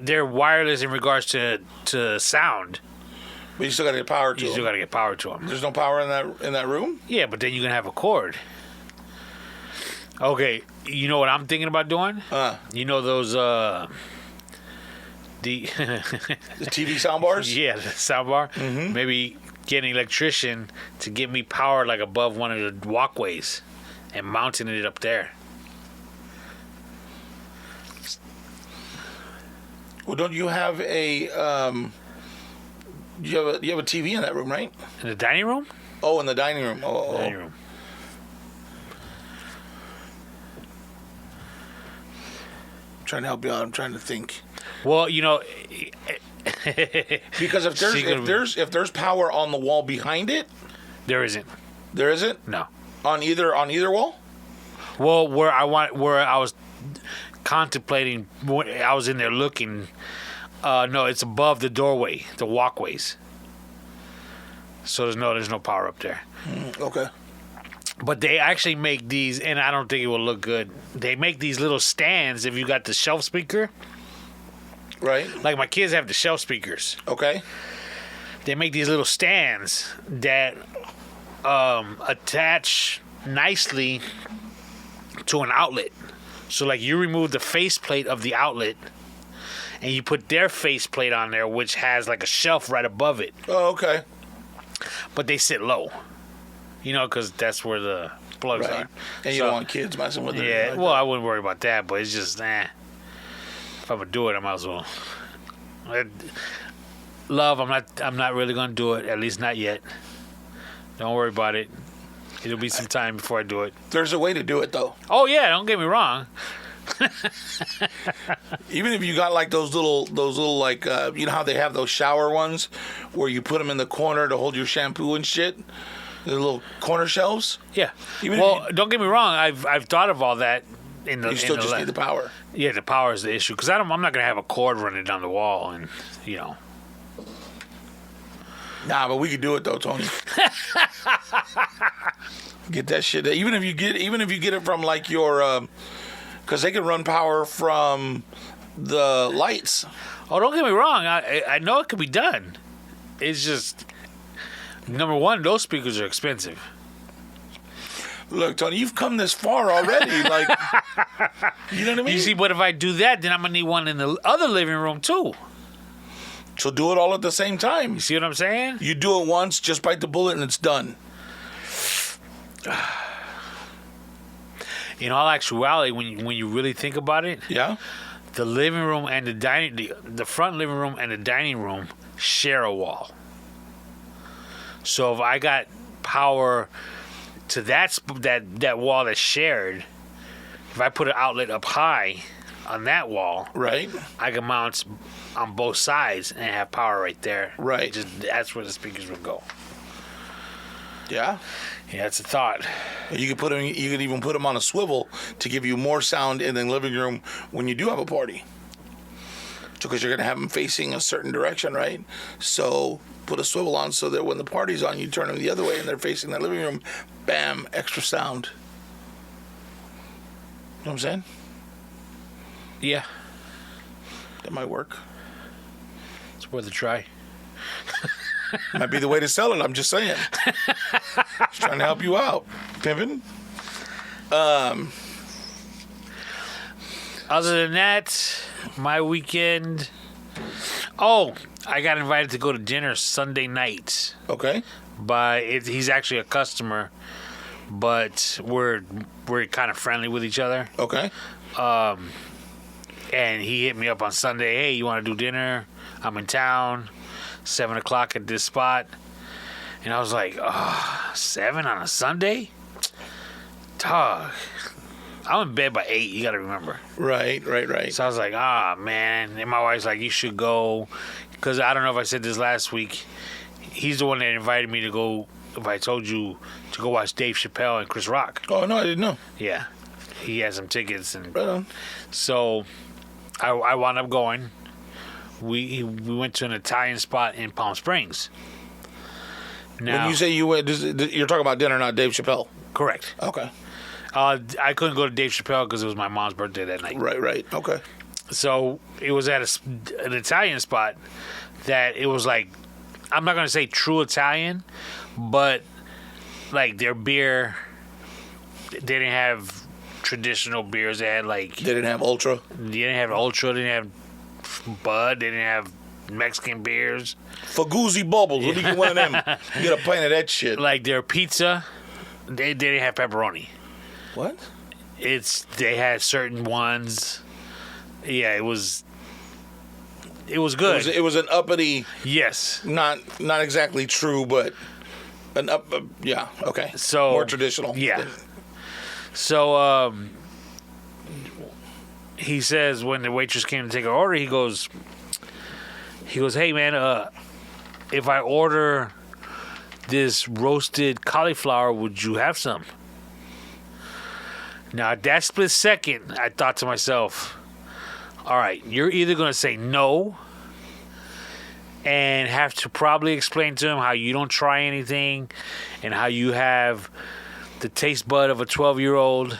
They're wireless in regards to sound. But you still got to get power to them. You still got to get power to them. There's no power in that room? Yeah, but then you're going to have a cord. Okay, you know what I'm thinking about doing? You know those... the TV soundbars? Yeah, the soundbar. Mm-hmm. Maybe get an electrician to get me power like above one of the walkways and mounting it up there. Well, don't you have a you have a TV in that room, right? In the dining room? Oh, in the dining room. Oh. Dining room. I'm trying to help you out. I'm trying to think. Well, because if there's power on the wall behind it, there isn't. There isn't? No. On either wall? Well, where I was contemplating, I was in there looking. No, it's above the doorway, the walkways. So there's no power up there. Okay. But they actually make these, and I don't think it will look good. They make these little stands if you got the shelf speaker. Right. Like my kids have the shelf speakers. Okay. They make these little stands that attach nicely to an outlet. So like you remove the faceplate of the outlet and you put their faceplate on there, which has like a shelf right above it. Oh, okay. But they sit low, because that's where the plugs are. And you don't want kids messing with it. Yeah, well, I wouldn't worry about that, but it's just, if I'm gonna do it, I might as well. Love, I'm not really gonna do it, at least not yet. Don't worry about it. It'll be some time before I do it. There's a way to do it, though. Oh yeah, don't get me wrong. Even if you got like those little like you know how they have those shower ones where you put them in the corner to hold your shampoo and shit, the little corner shelves. Yeah. Don't get me wrong. I've thought of all that. You still just need the power. Yeah, the power is the issue because I'm not gonna have a cord running down the wall and Nah, but we could do it though, Tony. Get that shit. Even if you get it from like your, Because they can run power from the lights. Oh, don't get me wrong. I know it can be done. It's just, number one, those speakers are expensive. Look, Tony, you've come this far already. Like, you know what I mean? You see, but if I do that, then I'm going to need one in the other living room, too. So do it all at the same time. You see what I'm saying? You do it once, just bite the bullet, and it's done. In all actuality, when you really think about it, Yeah? the living room and the front living room and the dining room share a wall. So if I got power to that wall that's shared, if I put an outlet up high on that wall, Right? I can mount on both sides and have power right there. Right. That's where the speakers would go. Yeah? Yeah, it's a thought. You could even put them on a swivel to give you more sound in the living room when you do have a party. Because you're going to have them facing a certain direction, right? So put a swivel on so that when the party's on, you turn them the other way and they're facing that living room. Bam, extra sound. You know what I'm saying? Yeah, That might work. it's worth a try. Might be the way to sell it. I'm just saying. Just trying to help you out, pimpin'. Other than that, my weekend. Oh, I got invited to go to dinner Sunday night. Okay. He's actually a customer, but we're kind of friendly with each other. Okay. And he hit me up on Sunday. Hey, you want to do dinner? I'm in town, 7 o'clock at this spot. And I was like, 7 on a Sunday? Dog. I'm in bed by 8, you got to remember. Right. So I was like, man. And my wife's like, you should go. Because I don't know if I said this last week. He's the one that invited me to go, if I told you, to go watch Dave Chappelle and Chris Rock. Oh, no, I didn't know. Yeah. He had some tickets. And Right on. so I wound up going. We went to an Italian spot in Palm Springs. Now, When you say you went, you're talking about dinner, not Dave Chappelle. correct. Okay. I couldn't go to Dave Chappelle because it was my mom's birthday that night. Right. Okay. So it was at an Italian spot that it was like, I'm not going to say true Italian, but like their beer, they didn't have traditional beers. They had like... They didn't have Ultra. They didn't have Ultra. They didn't have Bud. They didn't have Mexican beers. Faguzzi Bubbles. What do you get one of them? You get a pint of that shit. Like their pizza, they didn't have pepperoni. What? They had certain ones. Yeah, it was good. It was an uppity, Yes. not exactly true, but an yeah, okay. So more traditional. Yeah. So he says when the waitress came to take her order, he goes, hey man, if I order this roasted cauliflower, would you have some? Now at that split second, I thought to myself, all right, you're either going to say no and have to probably explain to him how you don't try anything and how you have the taste bud of a 12-year-old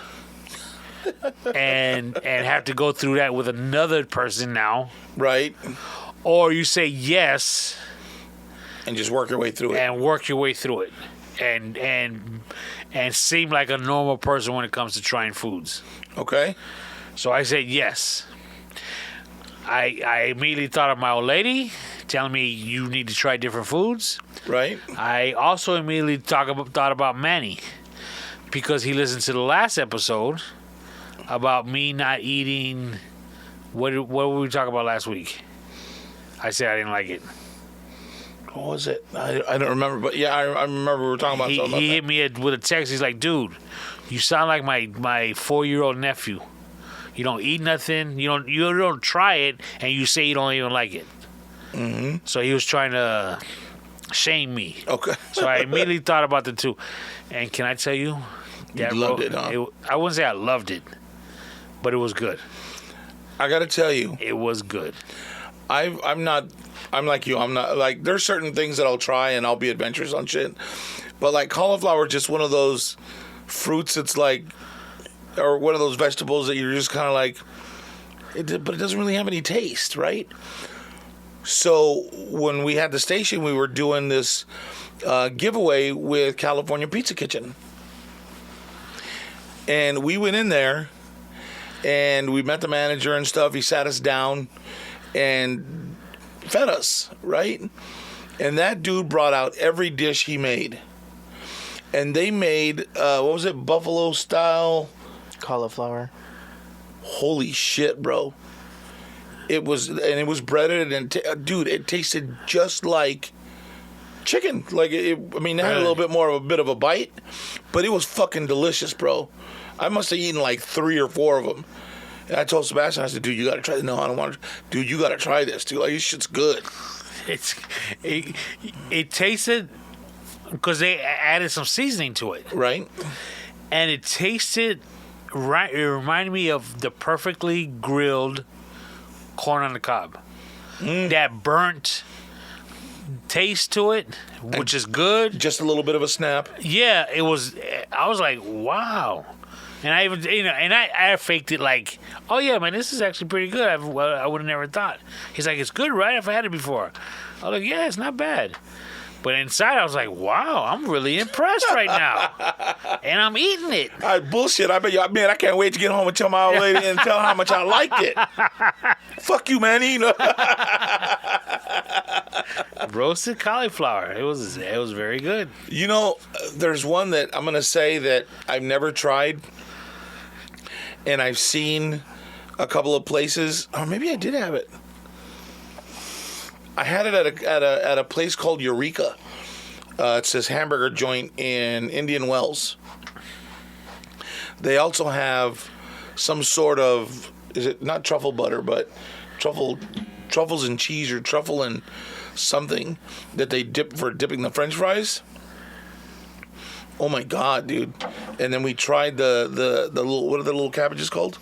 and have to go through that with another person now. Right. Or you say yes And just work your way through it. and work your way through it and seem like a normal person when it comes to trying foods. Okay. So I said yes. I immediately thought of my old lady telling me you need to try different foods. Right. I also immediately thought about Manny because he listened to the last episode about me not eating. What were we talking about last week? I said I didn't like it. What was it? I don't remember, but yeah, I remember we were talking about something. He hit me with a text. He's like, dude, you sound like my 4-year-old nephew. You don't eat nothing. You don't try it, and you say you don't even like it. Mm-hmm. So he was trying to shame me. Okay. So I immediately thought about the two. And can I tell you? You loved it, huh? I wouldn't say I loved it, but it was good. I got to tell you, It was good. I'm like you. I'm not like, there's certain things that I'll try and I'll be adventurous on shit. But like cauliflower is just one of those fruits. It's like, or one of those vegetables that you're just kind of like, but it doesn't really have any taste, right? So when we had the station, we were doing this giveaway with California Pizza Kitchen. And we went in there, and we met the manager and stuff. He sat us down and fed us, right? And that dude brought out every dish he made. And they made, what was it, buffalo style? Cauliflower. Holy shit, bro. It was breaded, and dude, it tasted just like chicken. Like, it had a little bit more of a bit of a bite, but it was fucking delicious, bro. I must have eaten like 3 or 4 of them. And I told Sebastian, I said, dude, you got to try this. No, I don't want to. Dude, you got to try this, dude. Like, this shit's good. It tasted, because they added some seasoning to it. Right. And it tasted right. It reminded me of the perfectly grilled corn on the cob. That burnt taste to it, which is good. Just a little bit of a snap. Yeah, it was. I was like, wow. And I even, I faked it like, oh yeah, man, this is actually pretty good. I would have never thought. He's like, it's good, right? I've had it before. I was like, yeah, it's not bad. But inside, I was like, wow, I'm really impressed right now. And I'm eating it. All right, bullshit. I bet you, man, I can't wait to get home and tell my old lady and tell her how much I liked it. Fuck you, Manny. Roasted cauliflower. It was very good. You know, there's one that I'm going to say that I've never tried. And I've seen a couple of places. Or maybe I did have it. I had it at a place called Eureka. It's this hamburger joint in Indian Wells. They also have some sort of, is it not truffle butter, but truffles and cheese, or truffle and something that they dip for dipping the French fries. Oh my God, dude! And then we tried the little, what are the little cabbages called?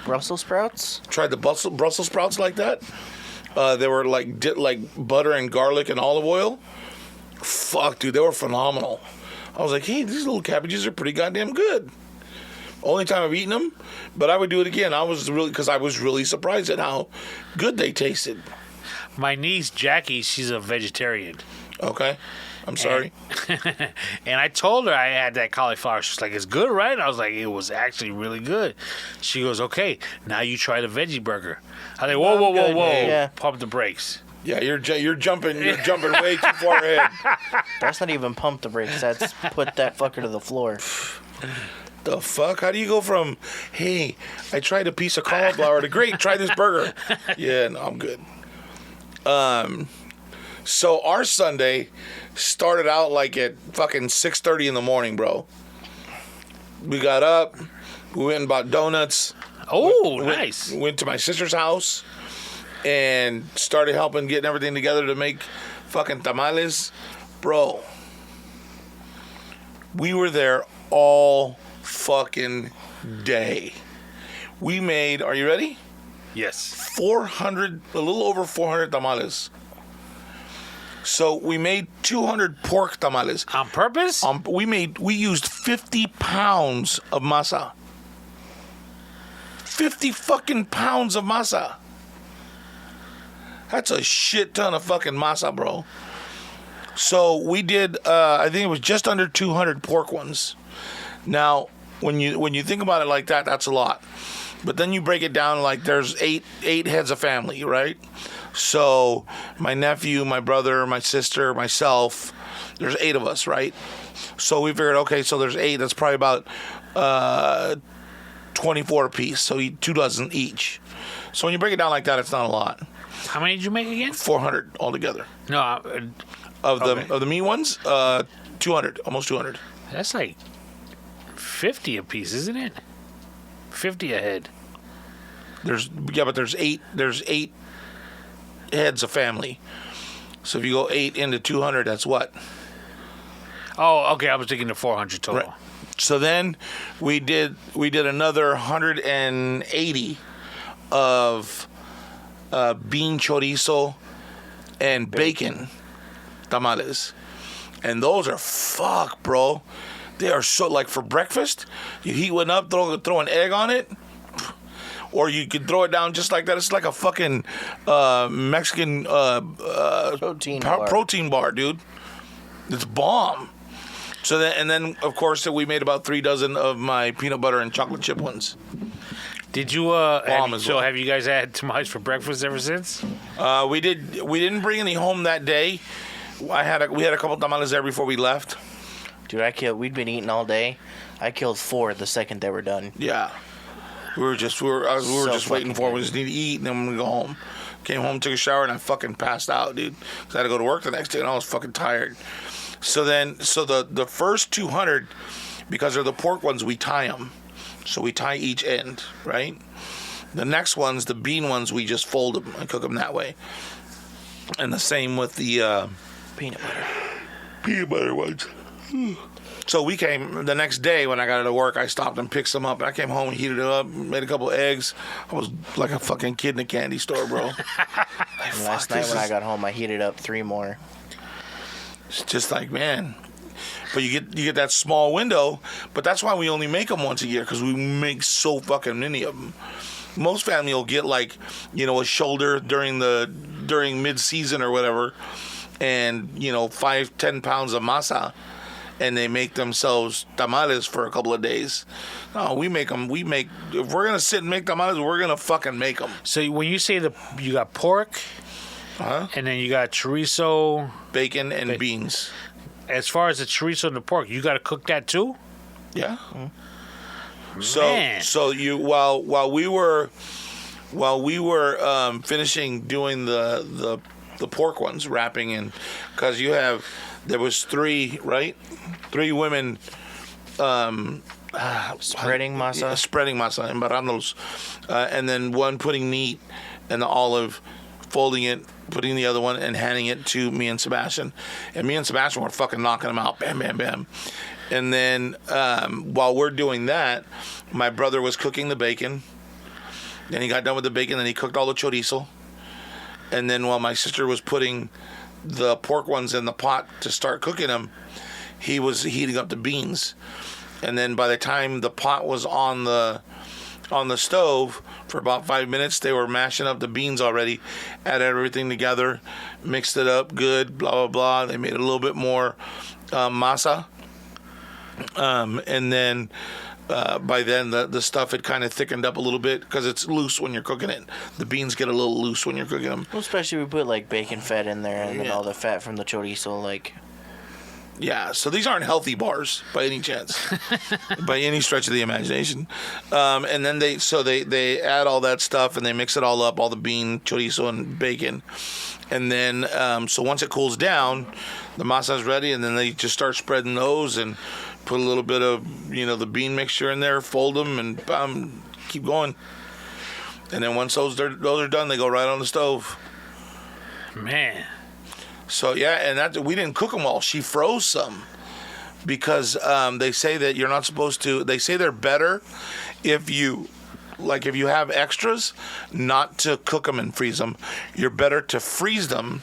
Brussels sprouts. Tried the Brussels sprouts like that. They were like butter and garlic and olive oil. Fuck, dude, they were phenomenal. I was like, hey, these little cabbages are pretty goddamn good. Only time I've eaten them, but I would do it again. I was really surprised at how good they tasted. My niece Jackie, she's a vegetarian. Okay. I'm sorry. And I told her I had that cauliflower. She's like, it's good, right? I was like, it was actually really good. She goes, okay, now you try the veggie burger. I was like, whoa. Yeah. Pump the brakes. Yeah, you're jumping way too far ahead. That's not even pump the brakes. That's put that fucker to the floor. The fuck? How do you go from, hey, I tried a piece of cauliflower to, great, try this burger? Yeah, no, I'm good. So our Sunday started out like at fucking 6:30 in the morning, bro. We got up, we went and bought donuts. Oh, nice. Went to my sister's house and started helping getting everything together to make fucking tamales. Bro, we were there all fucking day. We made, are you ready? Yes. 400, a little over 400 tamales. So we made 200 pork tamales. On purpose? We used 50 pounds of masa. 50 fucking pounds of masa. That's a shit ton of fucking masa, bro. So we did, I think it was just under 200 pork ones. Now, when you think about it like that, that's a lot. But then you break it down like there's eight heads of family, right? So my nephew, my brother, my sister, myself, there's 8 of us, right? So we figured, okay, so there's 8. That's probably about 24 a piece. So 2 dozen each. So when you break it down like that, it's not a lot. How many did you make again? 400 altogether. No. Of the meat ones, 200, almost 200. That's like 50 a piece, isn't it? 50 a head. But there's 8 heads of family. So if you go 8 into 200, that's what? Oh, okay. I was thinking the 400 total. Right. So then we did another 180 of bean chorizo and bacon tamales. And those are, fuck, bro. They are so, like, for breakfast, you heat one up, throw an egg on it, or you could throw it down just like that. It's like a fucking Mexican protein bar, dude. It's bomb. So then, of course, we made about 3 dozen of my peanut butter and chocolate chip ones. Did you have you guys had tamales for breakfast ever since? We didn't bring any home that day. We had a couple tamales there before we left. Dude, we'd been eating all day. I killed 4 the second they were done. Yeah. We were just waiting for it. We just need to eat, and then we're going to go home. Came home, took a shower, and I fucking passed out, dude. Because I had to go to work the next day, and I was fucking tired. So the first 200, because they're the pork ones, we tie them. So we tie each end, right? The next ones, the bean ones, we just fold them and cook them that way. And the same with the peanut butter ones. So we came the next day when I got to work. I stopped and picked some up. I came home and heated it up, made a couple eggs. I was like a fucking kid in a candy store, bro. Last night when I got home, I heated up 3 more. It's just like, man. But you get that small window. But that's why we only make them once a year, because we make so fucking many of them. Most family will get like, a shoulder during mid-season or whatever, and 5-10 pounds of masa. And they make themselves tamales for a couple of days. No, we make them. If we're gonna sit and make tamales, we're gonna fucking make them. So when you say you got pork, and then you got chorizo, bacon, and beans. As far as the chorizo and the pork, you got to cook that too. Yeah. Man. So you while we were finishing doing the pork ones, wrapping in, because there was 3, right? 3 women spreading masa. Yeah, spreading masa, embarrándolos. And then one putting meat and the olive, folding it, putting the other one, and handing it to me and Sebastian. And me and Sebastian were fucking knocking them out. Bam, bam, bam. And then while we're doing that, my brother was cooking the bacon. Then he got done with the bacon, then he cooked all the chorizo. And then while my sister was putting the pork ones in the pot to start cooking them, he was heating up the beans. And then by the time the pot was on the stove for about 5 minutes, they were mashing up the beans already, added everything together, mixed it up good, blah blah blah. They made it a little bit more masa, and then by then the stuff had kind of thickened up a little bit, because it's loose when you're cooking it. The beans get a little loose when you're cooking them. Well, especially we put like bacon fat in there, and then all the fat from the chorizo, like. Yeah, so these aren't healthy bars by any chance, by any stretch of the imagination. And then they add all that stuff and they mix it all up, all the bean, chorizo, and bacon. And then so once it cools down, the masa's ready, and then they just start spreading those and put a little bit of the bean mixture in there, fold them, and keep going. And then once those are done, they go right on the stove. Man. So yeah, and we didn't cook them all. She froze some, because they say that you're not supposed to. They say they're better if you have extras, not to cook them and freeze them. You're better to freeze them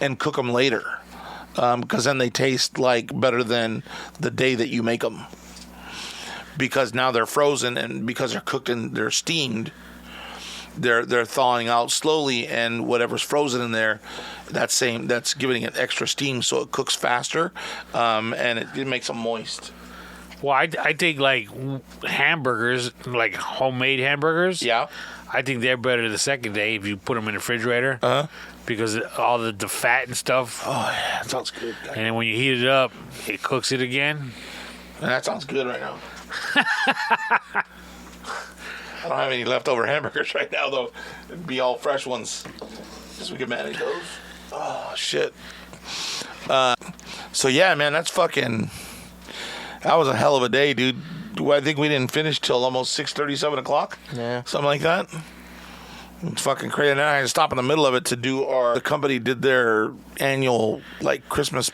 and cook them later, because then they taste like better than the day that you make them. Because now they're frozen, and because they're cooked and they're steamed, they're thawing out slowly, and whatever's frozen in there, that's giving it extra steam, so it cooks faster, and it makes them moist. Well, I think like hamburgers, like homemade hamburgers. Yeah. I think they're better the second day if you put them in the refrigerator. Because all the fat and stuff. Oh yeah, that sounds good. And then when you heat it up, it cooks it again. That sounds good right now. I don't have any leftover hamburgers right now, though. It'd be all fresh ones, so we can manage those. Oh, shit. So, yeah, man, that was a hell of a day, dude. I think we didn't finish till almost 6:30, 7 o'clock. Yeah. Something like that. It's fucking crazy. And then I had to stop in the middle of it to do the company did their annual, like, Christmas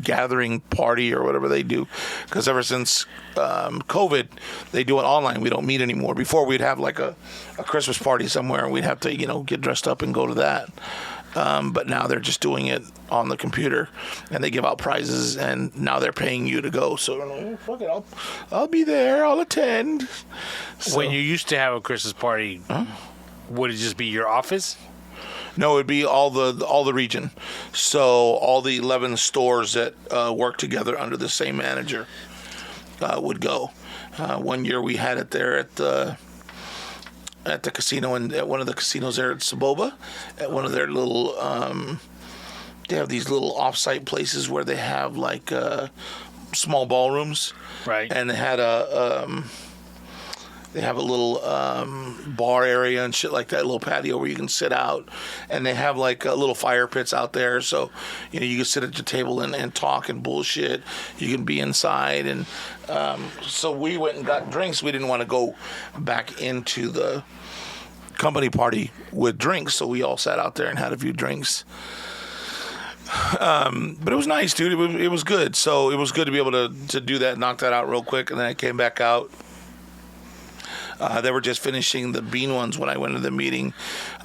gathering party or whatever they do, because ever since COVID, they do it online. We don't meet anymore. Before, we'd have like a Christmas party somewhere, and we'd have to get dressed up and go to that. But now they're just doing it on the computer, and they give out prizes, and now they're paying you to go. So I'm like, fuck it, I'll be there. I'll attend. So, when you used to have a Christmas party, would it just be your office? no, it'd be all the region. So all the 11 stores that work together under the same manager would go. One year we had it there at the casino, and at one of the casinos there at Saboba, at one of their little, they have these little off-site places where they have like small ballrooms, Right. and they had they have a little bar area and shit like that, a little patio where you can sit out, and they have like little fire pits out there, so you can sit at your table and talk and bullshit. You can be inside, and so we went and got drinks. We didn't want to go back into the company party with drinks, so we all sat out there and had a few drinks. But it was nice, dude. It was good. So it was good to be able to do that, knock that out real quick, and then I came back out. They were just finishing the bean ones when I went to the meeting.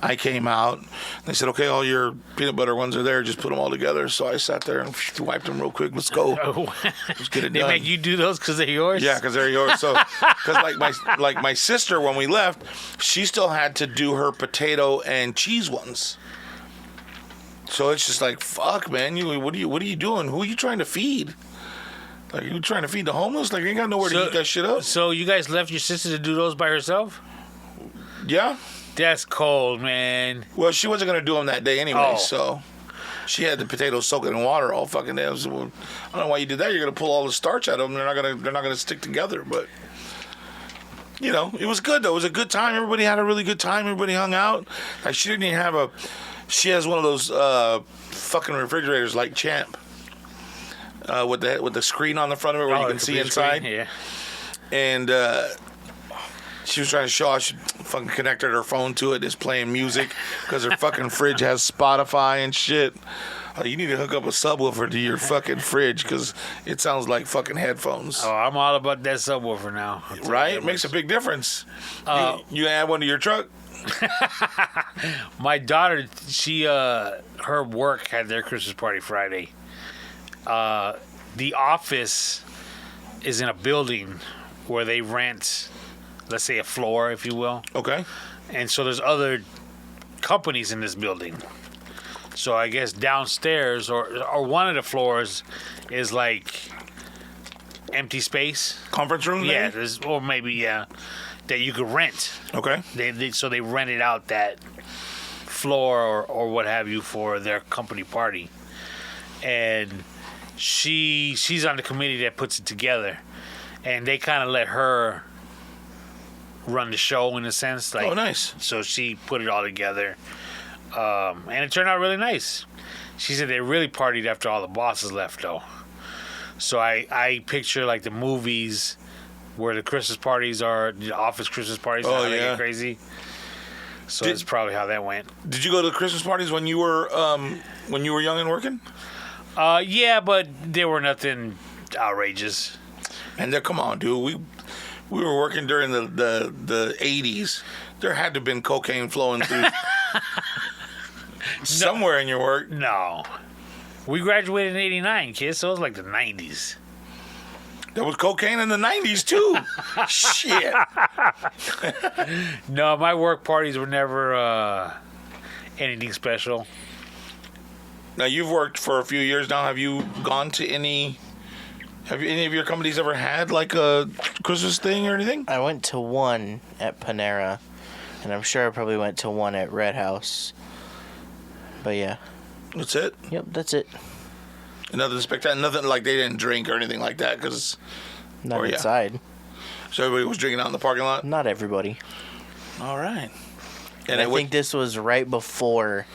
I came out. They said, okay, all your peanut butter ones are there. Just put them all together. So I sat there and wiped them real quick. Let's go. Let's get it They done. make you do those because they're yours? Yeah, because they're yours. So, because like my sister, when we left, she still had to do her potato and cheese ones. So it's just like, fuck, man. What are you doing? Who are you trying to feed? Like, you trying to feed the homeless? Like, you ain't got nowhere to eat that shit up. So you guys left your sister to do those by herself? Yeah. That's cold, man. Well, she wasn't gonna do them that day anyway, Oh. so she had the potatoes soaking in water all fucking day. I was, well, I don't know why you did that. You're gonna pull all the starch out of them. They're not gonna stick together. But it was good though. It was a good time. Everybody had a really good time. Everybody hung out. Like, she didn't even have she has one of those fucking refrigerators like Champ. With the screen on the front of it where you can see inside. Screen? Yeah. And she was trying to show how she fucking connected her phone to it, is playing music because her fucking fridge has Spotify and shit. You need to hook up a subwoofer to your fucking fridge because it sounds like fucking headphones. Oh, I'm all about that subwoofer now. Right? It makes a big difference. You add one to your truck? My daughter, she her work had their Christmas party Friday. The office is in a building where they rent, let's say, a floor, if you will. Okay. And so there's other companies in this building. So I guess downstairs or one of the floors is like empty space. Conference room? Yeah, maybe? or maybe that you could rent. Okay. So they rented out that floor or what have you for their company party, and she's on the committee that puts it together, and they kind of let her run the show in a sense. Like, oh, nice. So she put it all together, and it turned out really nice. She said they really partied after all the bosses left, though. So I picture like the movies where the Christmas parties are, the office Christmas parties, Oh, how they yeah. get crazy. So that's probably how that went. Did you go to the Christmas parties when you were young and working? Yeah, but they were nothing outrageous. And come on, dude. We were working during the 80s. There had to have been cocaine flowing through somewhere in your work. No. We graduated in 89, kids, so it was like the 90s. There was cocaine in the 90s, too. Shit. No, my work parties were never anything special. Now, you've worked for a few years now. Have you gone to any of your companies ever had, like, a Christmas thing or anything? I went to one at Panera, and I'm sure I probably went to one at Red House. But yeah. That's it? Yep, that's it. Nothing spectacular? Nothing like they didn't drink or anything like that? Not yeah. inside. So everybody was drinking out in the parking lot? Not everybody. All right. And I think this was right before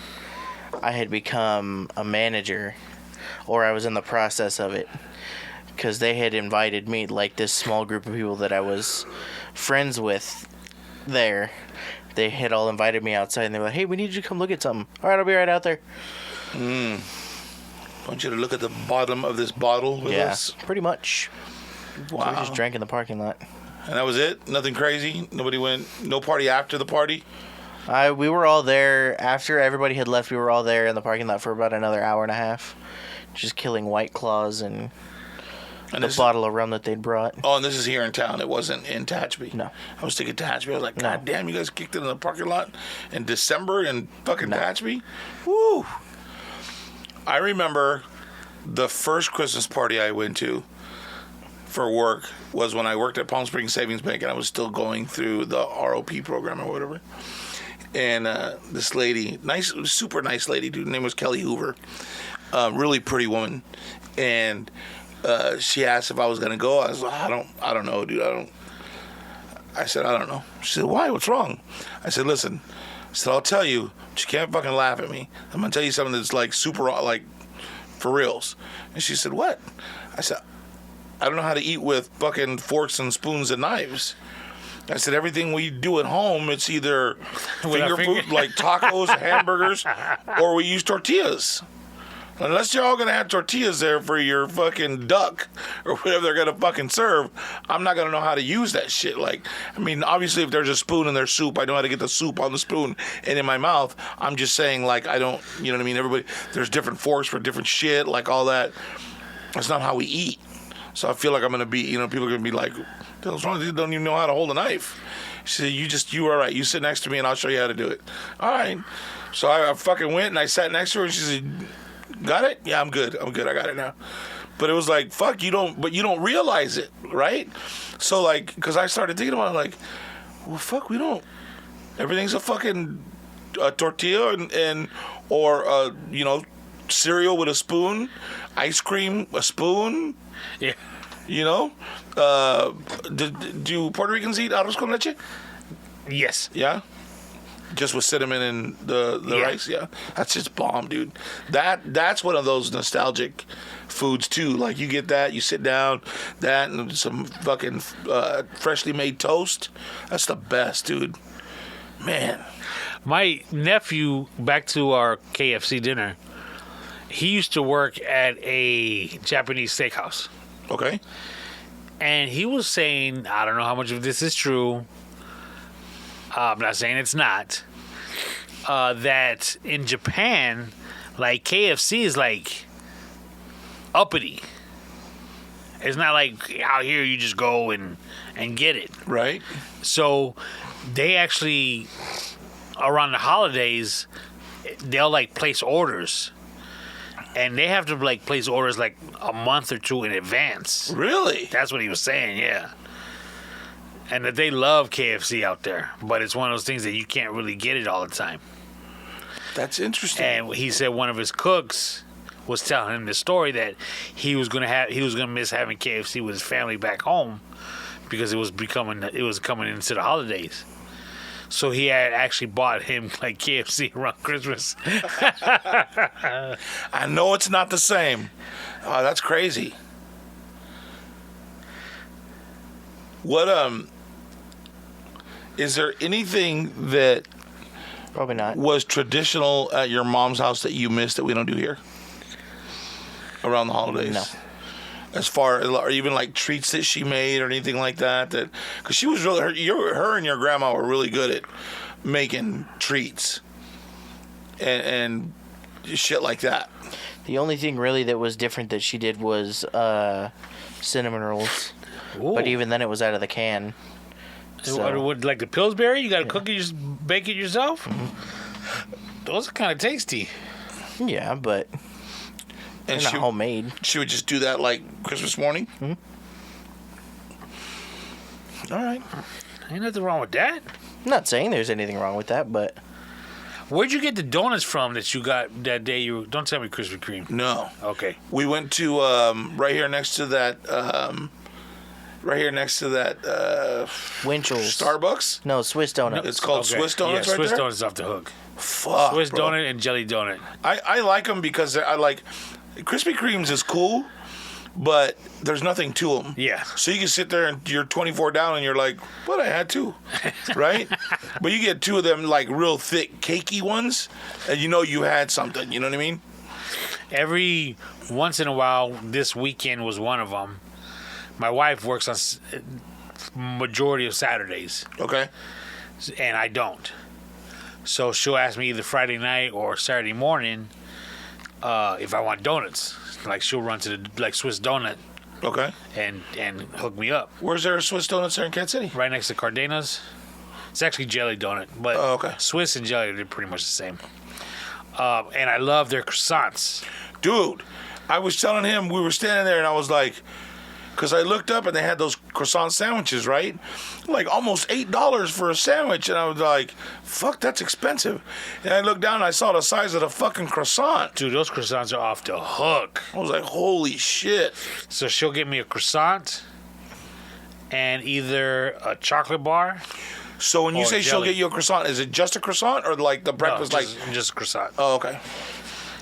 I had become a manager, or I was in the process of it, because they had invited me, like this small group of people that I was friends with there. They had all invited me outside, and they were like, hey, we need you to come look at something. All right, I'll be right out there. I want you to look at the bottom of this bottle with us. Pretty much. Wow. So we just drank in the parking lot. And that was it? Nothing crazy? Nobody went, no party after the party? We were all there after everybody had left. We were all there in the parking lot for about another hour and a half, just killing White Claws and the bottle of rum that they'd brought. Oh, and this is here in town. It wasn't in Tehachapi. No. I was thinking Tehachapi. I was like, God damn, you guys kicked it in the parking lot in December in fucking Tehachapi? Woo! I remember the first Christmas party I went to for work was when I worked at Palm Springs Savings Bank, and I was still going through the ROP program or whatever. And this lady, nice, super nice lady, dude, her name was Kelly Hoover, really pretty woman, and she asked if I was gonna go. I was like, I don't know, dude. I said, I don't know. She said, why? What's wrong? I said, listen. I said, I'll tell you, but you can't fucking laugh at me. I'm gonna tell you something that's like super, like, for reals. And she said, what? I said, I don't know how to eat with fucking forks and spoons and knives. I said, everything we do at home, it's either finger food, like tacos, hamburgers, or we use tortillas. Unless you're all going to have tortillas there for your fucking duck or whatever they're going to fucking serve, I'm not going to know how to use that shit. Like, I mean, obviously, if there's a spoon in their soup, I know how to get the soup on the spoon and in my mouth. I'm just saying, like, I don't, you know what I mean? Everybody, there's different forks for different shit, like all that. That's not how we eat. So I feel like I'm going to be, you know, people are going to be like, what's wrong with you? Don't even know how to hold a knife. She said, you are right. You sit next to me and I'll show you how to do it. All right. So I fucking went and I sat next to her and she said, got it? Yeah, I'm good. I got it now. But it was like, fuck, you don't realize it, right? So like, because I started thinking about it, like, well, fuck, we don't, everything's a fucking tortilla or you know, cereal with a spoon, ice cream, a spoon. Yeah. You know? Do Puerto Ricans eat arroz con leche? Yes. Yeah? Just with cinnamon and the rice? Yeah. That's just bomb, dude. That's one of those nostalgic foods, too. Like, you get that, you sit down, that and some fucking freshly made toast. That's the best, dude. Man. My nephew, back to our KFC dinner, he used to work at a Japanese steakhouse. Okay. And he was saying, I don't know how much of this is true. I'm not saying it's not. That in Japan, like KFC is like uppity. It's not like out here you just go and get it. Right. So they actually, around the holidays, they'll like place orders. And they have to like place orders like a month or two in advance. Really? That's what he was saying, yeah. And that they love KFC out there, but it's one of those things that you can't really get it all the time. That's interesting. And he said one of his cooks was telling him the story that he was gonna miss having KFC with his family back home because it was coming into the holidays. So he had actually bought him like KFC around Christmas. I know it's not the same. Oh, that's crazy. What is there anything that Probably not. was traditional at your mom's house that you missed that we don't do here around the holidays? No. As far as, or even like treats that she made or anything like that, because she was really, her and your grandma were really good at making treats and shit like that. The only thing really that was different that she did was cinnamon rolls. Ooh. But even then it was out of the can. So. What, like the Pillsbury? You got to cook it, just bake it yourself? Mm-hmm. Those are kind of tasty. Yeah, but And they're not homemade. She would just do that like Christmas morning? Mm-hmm. All right. Ain't nothing wrong with that. I'm not saying there's anything wrong with that, but... Where'd you get the donuts from that you got that day? Don't tell me Krispy Kreme. No. Okay. We went to right here next to that Winchell's. Starbucks. No, Swiss Donut. It's called Okay. Swiss Donuts, yeah, right Swiss there. Donuts off the hook. Fuck, Swiss bro. donut and jelly donut. I like them because I like Krispy Kremes is cool, but there's nothing to them. Yeah. So you can sit there and you're 24 down and you're like, what? I had two, right? But you get two of them like real thick, cakey ones, and you know you had something. You know what I mean? Every once in a while, this weekend was one of them. My wife works on majority of Saturdays, Okay. and I don't. So she'll ask me either Friday night or Saturday morning if I want donuts. Like she'll run to the Swiss Donut. Okay. And hook me up. Where's there a Swiss Donuts there in Kansas City? Right next to Cardenas. It's actually jelly donut, but okay. Swiss and jelly are pretty much the same. And I love their croissants. Dude, I was telling him, we were standing there and I was like, because I looked up and they had those croissant sandwiches, right? Like almost $8 for a sandwich. And I was like, fuck, that's expensive. And I looked down and I saw the size of the fucking croissant. Dude, those croissants are off the hook. I was like, holy shit. So she'll get me a croissant and either a chocolate bar. So when you say jelly. She'll get you a croissant, is it just a croissant or like the breakfast? No, just a croissant. Oh, okay.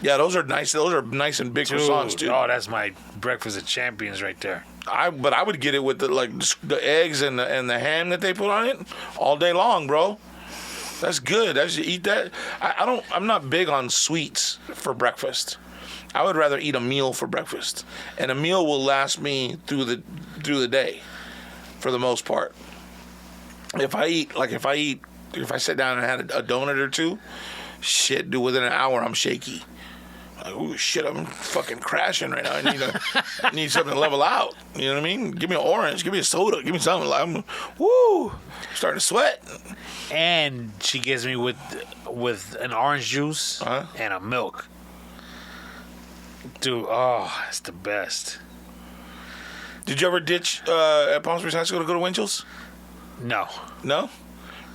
Yeah, those are nice. Those are nice and big croissants, dude. Oh, that's my breakfast of champions right there. But I would get it with the eggs and the ham that they put on it all day long, bro. That's good. You eat that. I'm not big on sweets for breakfast. I would rather eat a meal for breakfast, and a meal will last me through the day, for the most part. If I sit down and had a donut or two, shit, dude, within an hour I'm shaky. Like, ooh, shit, I'm fucking crashing right now. I need something to level out. You know what I mean? Give me an orange. Give me a soda. Give me something. Like, I'm starting to sweat. And she gives me with an orange juice and a milk. Dude, it's the best. Did you ever ditch at Palm Springs High School to go to Winchell's? No. No?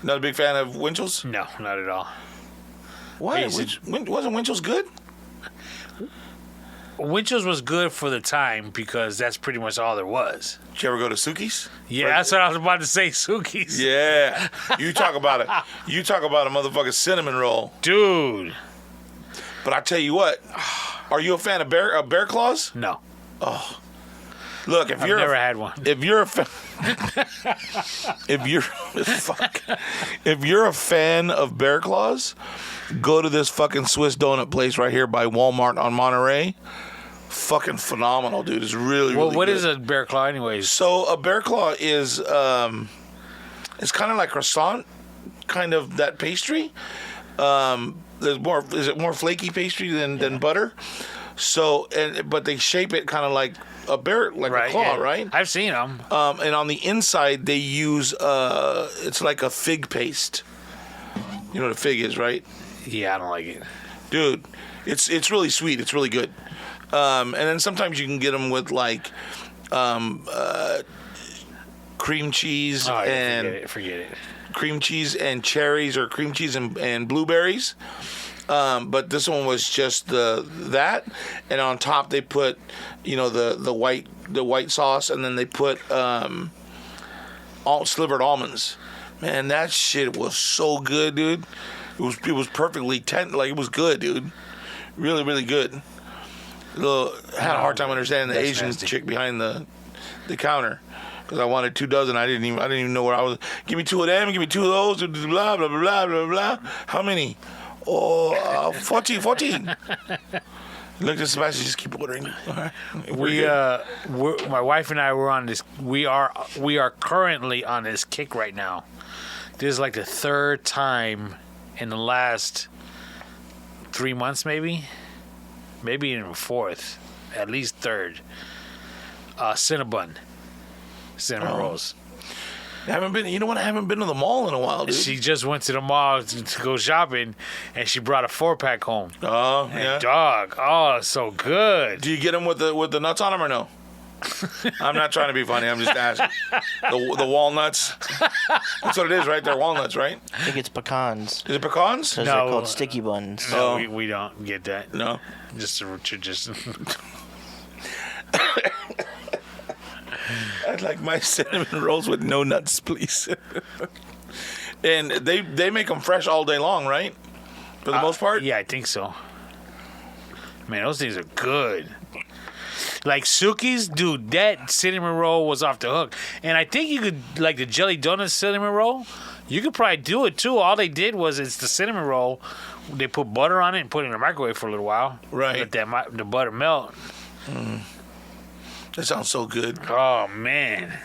Not a big fan of Winchell's? No, not at all. Why? Wasn't Winchell's good? Winchell's was good for the time because that's pretty much all there was. Did you ever go to Suki's? Yeah, that's what I was about to say, Suki's. Yeah. You talk about it. You talk about a motherfucking cinnamon roll. Dude. But I tell you what, are you a fan of Bear Claws? No. Oh. Look, I've never had one. If you're a if you're a fan of Bear Claws, go to this fucking Swiss donut place right here by Walmart on Monterey. Fucking phenomenal, dude. It's really what good. is a Bear Claw anyways? So a Bear Claw is it's kind of like croissant, kind of that pastry. Is it more flaky pastry than butter? So but they shape it kind of like a bear, like a claw, right? I've seen them. And on the inside they use it's like a fig paste. You know what a fig is, right? Yeah, I don't like it, dude. It's really sweet. It's really good. And then sometimes you can get them with like cream cheese and forget it. Cream cheese and cherries, or cream cheese and blueberries. But this one was just that, and on top they put, the white sauce, and then they put all slivered almonds. Man, that shit was so good, dude. It was perfectly it was good, dude. Really, really good. Had a hard time understanding the Asian chick behind the counter. Because I wanted 2 dozen. I didn't even know where I was. Give me 2 of them. Give me 2 of those. Blah, blah, blah, blah, blah. How many? 14. Look at Sebastian. Just keep ordering. All right. My wife and I were on this. We are currently on this kick right now. This is like the 3rd time in the last 3 months, maybe even 4th, at least 3rd. Cinnabon. Cinnamon rolls. I haven't been. You know what? I haven't been to the mall in a while, dude. She just went to the mall to go shopping, and she brought a 4-pack home. Oh, yeah. And dog, so good. Do you get them with the nuts on them or no? I'm not trying to be funny. I'm just asking. The walnuts. That's what it is, right? They're walnuts, right? I think it's pecans. Is it pecans? Those are called sticky buns. No, we don't get that. No. Just a tradition. I'd like my cinnamon rolls with no nuts, please. And they make them fresh all day long, right? For the most part? Yeah, I think so. Man, those things are good. Like Suki's, dude, that cinnamon roll was off the hook. And I think you could, like the jelly donut cinnamon roll, you could probably do it too. All they did was, it's the cinnamon roll. They put butter on it and put it in the microwave for a little while. Right. Let the butter melt. That sounds so good. Oh, man.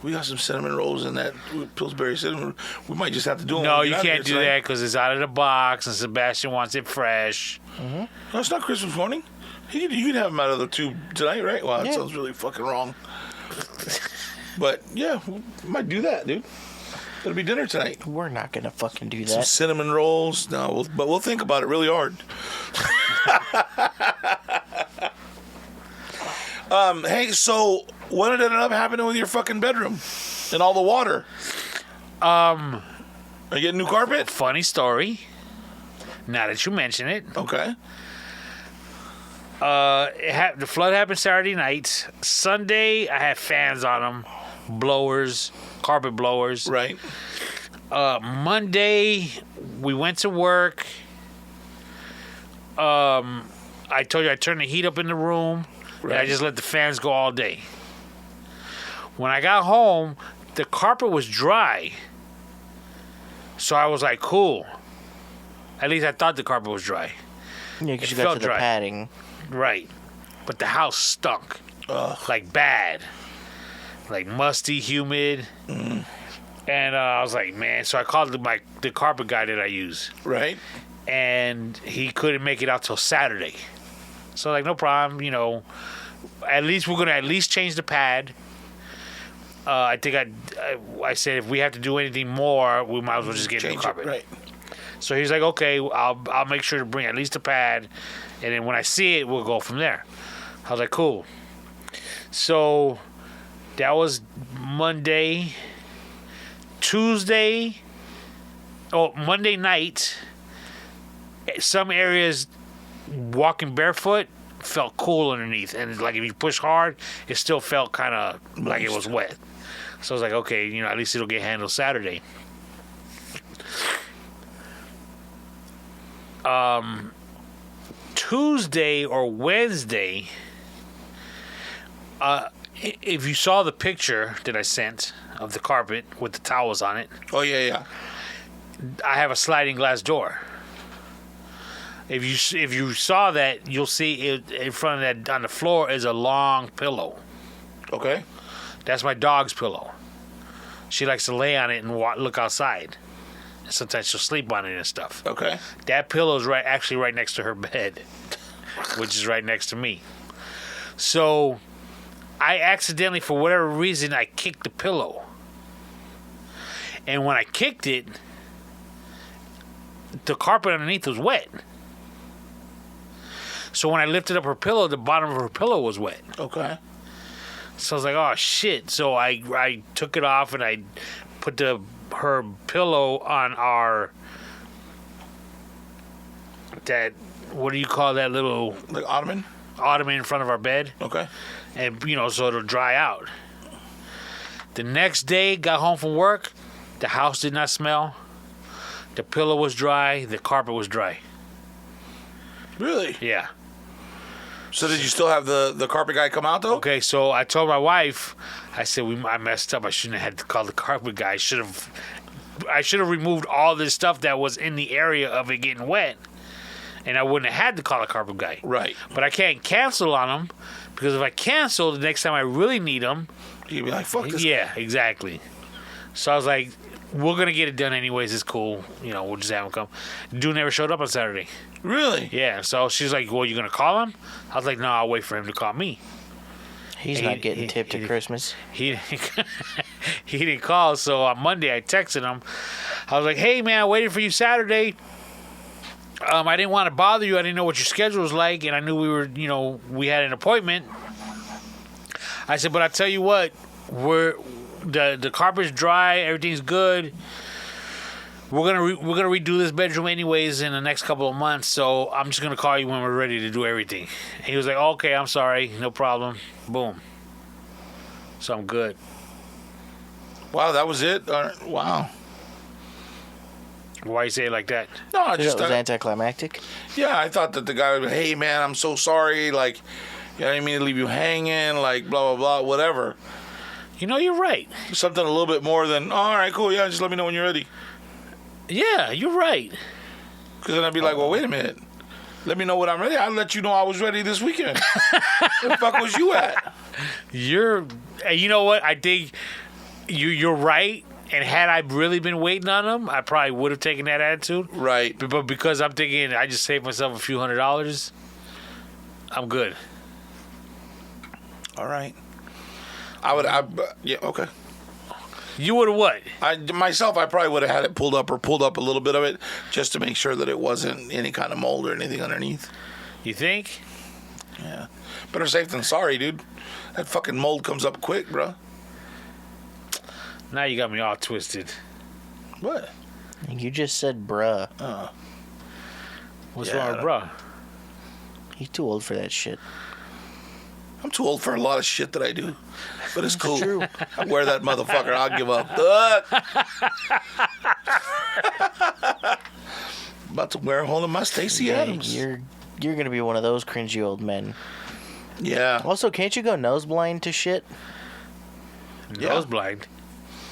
We got some cinnamon rolls in that Pillsbury cinnamon. We might just have to do them. No, you can't do that because it's out of the box, and Sebastian wants it fresh. Mm-hmm. No, it's not Christmas morning. You can have them out of the tube tonight, right? Wow, that sounds really fucking wrong. But yeah, we might do that, dude. It'll be dinner tonight. We're not gonna fucking do that. Some cinnamon rolls. No, but we'll think about it really hard. Hey, so what ended up happening with your fucking bedroom and all the water? Are you getting new carpet? Funny story. Now that you mention it. Okay. The flood happened Saturday night. Sunday, I had fans on them, blowers, carpet blowers. Right. Monday, we went to work. I told you I turned the heat up in the room. Right. And I just let the fans go all day. When I got home, the carpet was dry. So I was like, cool. At least I thought the carpet was dry. Yeah, because you got to the padding. Right. But the house stunk. Ugh. Like bad. Like musty, humid. Mm. And I was like, man. So I called the carpet guy that I use. Right. And he couldn't make it out till Saturday. So like, no problem, at least we're going to change the pad. I think I said if we have to do anything more, we might as well just get new carpet. Right. So he's like, okay, I'll make sure to bring at least a pad, and then when I see it, we'll go from there. I was like, cool. So that was Monday. Monday night, some areas walking barefoot felt cool underneath, and like if you push hard, it still felt kind of like it was wet. So I was like, okay, at least it'll get handled Saturday. Tuesday or Wednesday, if you saw the picture that I sent of the carpet with the towels on it. Oh yeah. I have a sliding glass door. If you saw that, you'll see it in front of that on the floor is a long pillow. Okay. That's my dog's pillow. She likes to lay on it and look outside. Sometimes she'll sleep on it and stuff. Okay. That pillow is actually right next to her bed, which is right next to me. So I accidentally, for whatever reason, I kicked the pillow. And when I kicked it, the carpet underneath was wet. So when I lifted up her pillow, the bottom of her pillow was wet. Okay. So I was like, oh, shit. So I took it off and I put her pillow on what do you call that little... Like ottoman? Ottoman in front of our bed. Okay. And, so it'll dry out. The next day, got home from work, the house did not smell. The pillow was dry. The carpet was dry. Really? Yeah. So did you still have the carpet guy come out, though? Okay, so I told my wife, I said, I messed up. I shouldn't have had to call the carpet guy. I should have removed all this stuff that was in the area of it getting wet, and I wouldn't have had to call the carpet guy. Right. But I can't cancel on him, because if I cancel, the next time I really need him... You'd be like, fuck this. Yeah, exactly. So I was like, we're going to get it done anyways. It's cool. We'll just have him come. Dude never showed up on Saturday. Really? Yeah. So she's like, well, you going to call him? I was like, no, I'll wait for him to call me. He's not getting tipped at Christmas. He didn't call. So on Monday, I texted him. I was like, hey, man, I waited for you Saturday. I didn't want to bother you. I didn't know what your schedule was like. And I knew we had an appointment. I said, but I tell you what, the carpet's dry, everything's good. We're gonna redo this bedroom anyways in the next couple of months, so I'm just gonna call you when we're ready to do everything. And he was like, okay, I'm sorry, no problem. Boom. So I'm good. Wow, that was it? Wow. Why you say it like that? No, I just thought it was anticlimactic. Yeah, I thought that the guy would be, hey man, I'm so sorry, like, I didn't mean to leave you hanging, like, blah, blah, blah, whatever. You're right. Something a little bit more than, oh, all right, cool, yeah, just let me know when you're ready. Yeah, you're right. Because then I'd be like, well, wait a minute. Let me know when I'm ready. I'll let you know I was ready this weekend. Where the fuck was you at? You know what? I think You're right. And had I really been waiting on them, I probably would have taken that attitude. Right. But because I'm thinking I just saved myself a few $100s, I'm good. All right. Yeah, okay. You would have what? I probably would have had it pulled up a little bit of it just to make sure that it wasn't any kind of mold or anything underneath. You think? Yeah. Better safe than sorry, dude. That fucking mold comes up quick, bro. Now you got me all twisted. What? You just said bruh. What's wrong with bruh? He's too old for that shit. I'm too old for a lot of shit that I do. But it's cool. True. I wear that motherfucker. I'll give up. About to wear a hole in my Stacey Adams. You're gonna be one of those cringy old men. Yeah. Also, can't you go nose blind to shit? Yeah. Nose blind.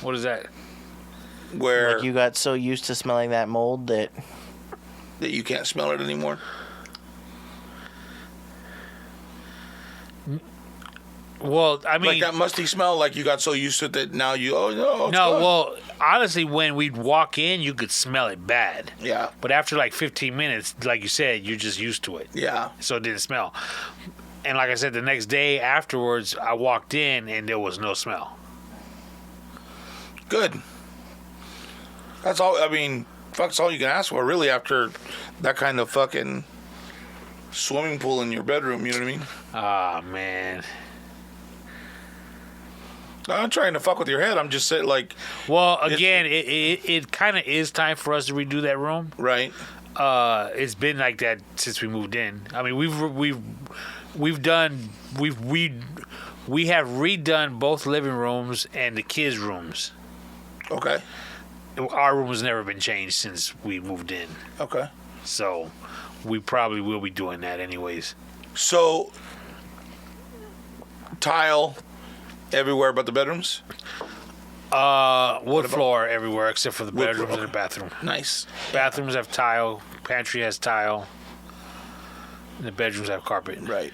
What is that? Where Like you got so used to smelling that mold that you can't smell it anymore. Well, I mean, Like that musty smell, like you got so used to it that now you, oh no. It's no. gone. Well, honestly, when we'd walk in, you could smell it bad. Yeah. But after like 15 minutes, like you said, you're just used to it. Yeah. So it didn't smell. And like I said, the next day afterwards, I walked in and there was no smell. Good. That's all. I mean, fuck's all you can ask for, really, after that kind of fucking swimming pool in your bedroom. You know what I mean? Ah, man. I'm not trying to fuck with your head. I'm just saying, like. Well, again, it kind of is time for us to redo that room. Right. It's been like that since we moved in. I mean, we have redone both living rooms and the kids' rooms. Okay. Our room has never been changed since we moved in. Okay. So we probably will be doing that anyways. So, tile everywhere but the bedrooms? Wood floor everywhere except for the bedrooms and the bathroom. Nice. Bathrooms have tile. Pantry has tile. And the bedrooms have carpet. Right.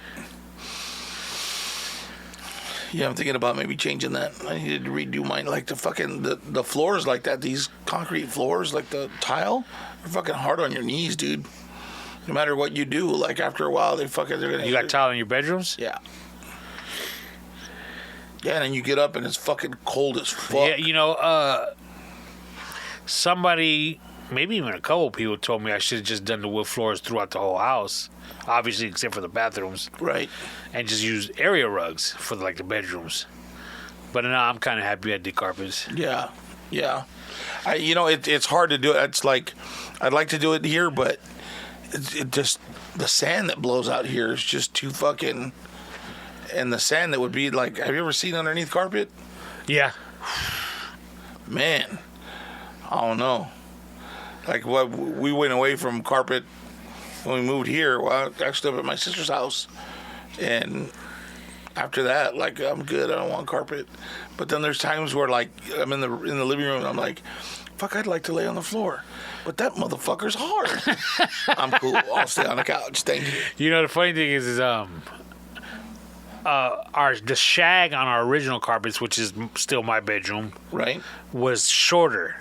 Yeah, I'm thinking about maybe changing that. I needed to redo mine, like the fucking the floors like that. These concrete floors, like the tile, are fucking hard on your knees, dude. No matter what you do, like after a while, they're gonna. You got tile in your bedrooms? Yeah. Yeah, and then you get up and it's fucking cold as fuck. Yeah, somebody, maybe even a couple people told me I should have just done the wood floors throughout the whole house. Obviously, except for the bathrooms. Right. And just use area rugs for the bedrooms. But now I'm kind of happy I did carpets. Yeah. Yeah. It's hard to do it. It's like, I'd like to do it here, but it just, the sand that blows out here is just too fucking, and the sand that would be like, have you ever seen underneath carpet? Yeah. Man, I don't know. Like, we went away from carpet when we moved here. Well, I actually live at my sister's house, and after that, like, I'm good. I don't want carpet. But then there's times where, like, I'm in the living room and I'm like, fuck, I'd like to lay on the floor, but that motherfucker's hard. I'm cool. I'll stay on the couch. Thank you. The funny thing is the shag on our original carpets, which is still my bedroom, Right. was shorter.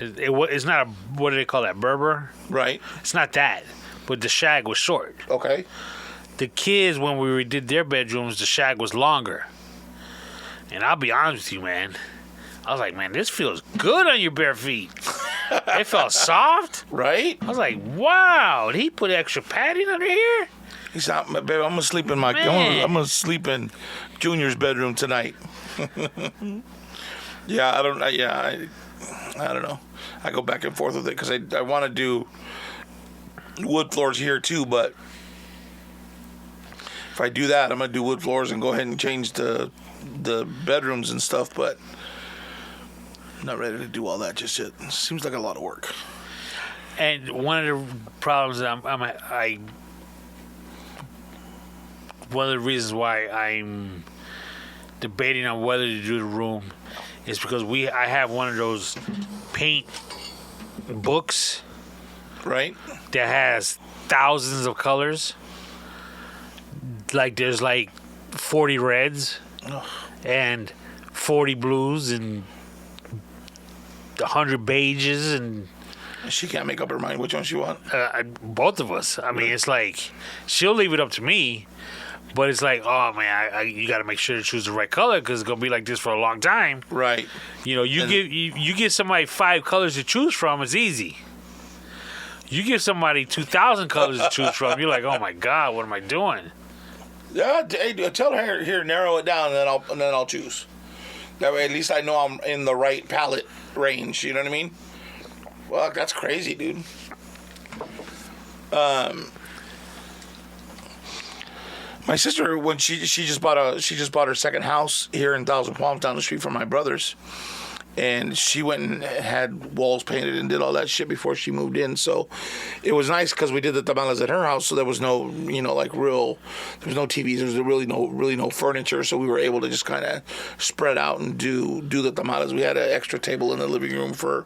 It's not what do they call that, Berber? Right. It's not that, but the shag was short. Okay. The kids, when we redid their bedrooms, the shag was longer. And I'll be honest with you, man. I was like, man, this feels good on your bare feet. It felt soft. Right. I was like, wow, did he put extra padding under here? He's not, baby. I'm gonna sleep in I'm gonna sleep in Junior's bedroom tonight. Yeah, I don't know. I go back and forth with it because I want to do wood floors here too, but if I do that, I'm gonna do wood floors and go ahead and change the bedrooms and stuff. But I'm not ready to do all that just yet. It seems like a lot of work. And one of the problems that one of the reasons why I'm debating on whether to do the room is because I have one of those paint books, Right. that has thousands of colors. Like there's like 40 reds and 40 blues and 100 beiges and. She can't make up her mind which one she wants. Both of us. I mean, it's like she'll leave it up to me, but it's like, oh man, you got to make sure to choose the right color because it's gonna be like this for a long time. Right. You know, you give somebody 5 colors to choose from, it's easy. You give somebody 2,000 colors to choose from, you're like, oh my god, what am I doing? Yeah, tell her here, narrow it down, and then I'll choose. That way, at least I know I'm in the right palette range. You know what I mean? Well, that's crazy, dude. My sister, when she just bought her second house here in Thousand Palms down the street from my brother's, and she went and had walls painted and did all that shit before she moved in. So it was nice because we did the tamales at her house, so there was no, there was no TVs, there was really no furniture, so we were able to just kind of spread out and do the tamales. We had an extra table in the living room for,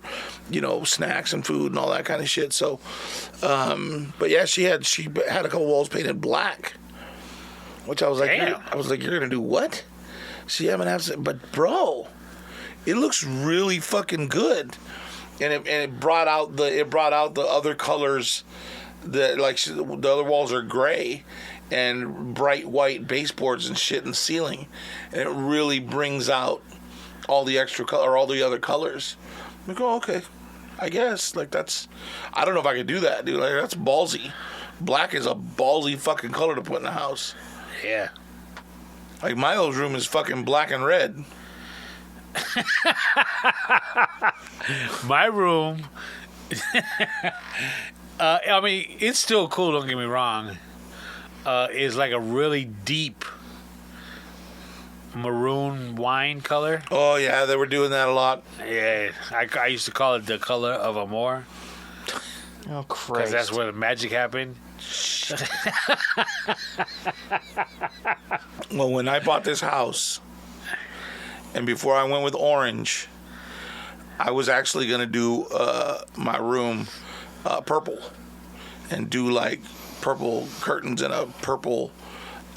snacks and food and all that kind of shit. So, but yeah, she had a couple walls painted black, which I was like, you're gonna do what? She haven't have, but bro. It looks really fucking good, and it brought out the other colors, that like the other walls are gray, and bright white baseboards and shit in the ceiling, and it really brings out all the extra color, or all the other colors. I'm like, oh, okay, I guess like that's, I don't know if I could do that, dude. Like that's ballsy. Black is a ballsy fucking color to put in the house. Yeah. Like Milo's room is fucking black and red. My room, I mean, it's still cool, don't get me wrong. It's like a really deep maroon wine color. Oh, yeah, they were doing that a lot. Yeah, I used to call it the color of amor. Oh, Christ. Because that's where the magic happened. Well, when I bought this house, and before I went with orange, I was actually going to do my room purple and do like purple curtains and a purple,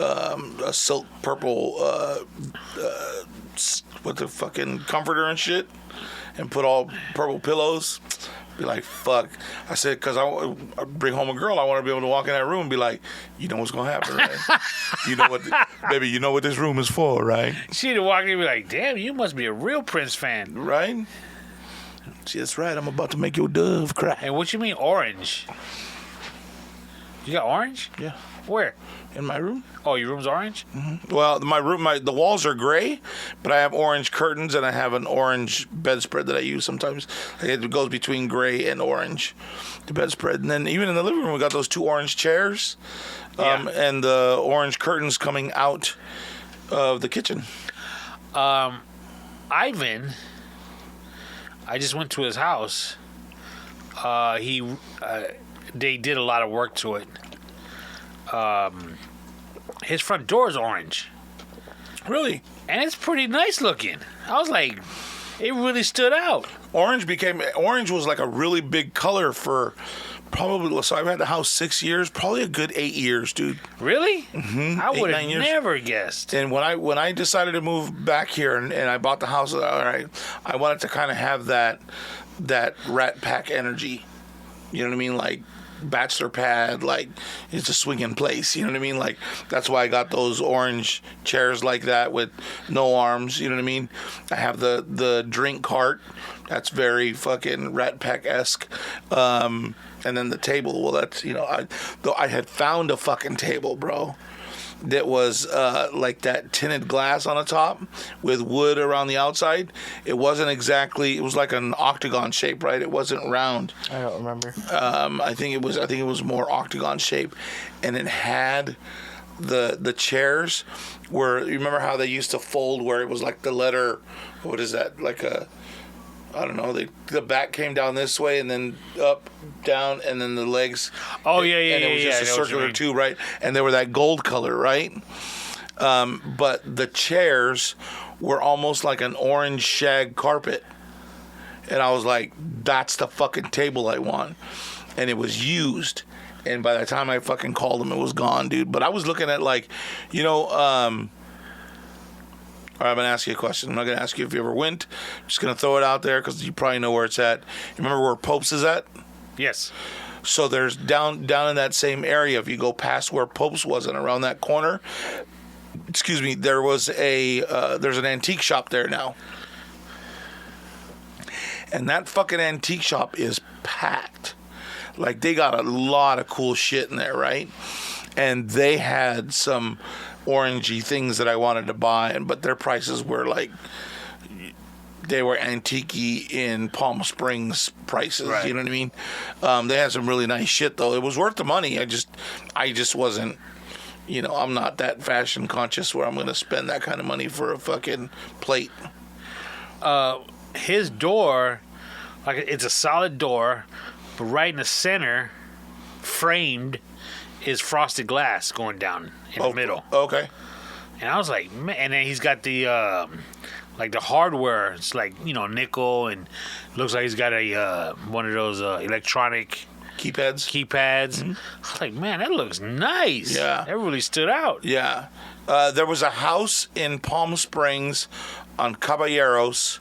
a silk purple, with the fucking comforter and shit, and put all purple pillows. Be like, fuck. I said, because I bring home a girl, I want to be able to walk in that room and be like, you know what's going to happen, right? Baby, you know what this room is for, right? She'd walk in and be like, damn, you must be a real Prince fan. Right? See, that's right. I'm about to make your dove cry. And what you mean orange? You got orange? Yeah. Where? In my room. Oh, your room's orange? Mm-hmm. Well, the walls are gray, but I have orange curtains and I have an orange bedspread that I use sometimes. It goes between gray and orange, the bedspread. And then even in the living room, we got those 2 orange chairs, and the orange curtains coming out of the kitchen. Ivan, I just went to his house. They did a lot of work to it. His front door is orange. Really? And it's pretty nice looking. I was like, it really stood out. Orange was like a really big color for probably, so I've had the house 6 years, probably a good 8 years, dude. Really? Mm-hmm. I would have never guessed. And when I decided to move back here and I bought the house, all right, I wanted to kind of have that Rat Pack energy. You know what I mean? Like, bachelor pad, like it's a swinging place, you know what I mean? Like that's why I got those orange chairs like that with no arms, you know what I mean? I have the drink cart that's very fucking Rat Pack-esque, and then the table, well, that's, I had found a fucking table, bro, that was like that tinted glass on the top with wood around the outside. It was like an octagon shape, right? It wasn't round. I don't remember. I think it was more octagon shape, and it had the chairs where, you remember how they used to fold where it was like the letter, what is that, like a, I don't know, the back came down this way and then up, down, and then the legs. Oh, yeah. And it was just a circular tube, right? And they were that gold color, right? But the chairs were almost like an orange shag carpet. And I was like, that's the fucking table I want. And it was used. And by the time I fucking called them, it was gone, dude. But I was looking at, like, All right, I'm gonna ask you a question. I'm not gonna ask you if you ever went. I'm just gonna throw it out there because you probably know where it's at. You remember where Pope's is at? Yes. So there's down in that same area. If you go past where Pope's was and around that corner, excuse me, there was there's an antique shop there now, and that fucking antique shop is packed. Like, they got a lot of cool shit in there, right? And they had some orangey things that I wanted to buy, but their prices were like, they were antique in Palm Springs prices. Right. You know what I mean? They had some really nice shit though. It was worth the money. I just wasn't, I'm not that fashion conscious where I'm going to spend that kind of money for a fucking plate. His door, like, it's a solid door, but right in the center, framed, is frosted glass going down in the middle. Okay. And I was like, man, and then he's got the like the hardware. It's like, nickel, and looks like he's got a one of those electronic keypads. Mm-hmm. I was like, man, that looks nice. Yeah, that really stood out. Yeah. There was a house in Palm Springs on Caballeros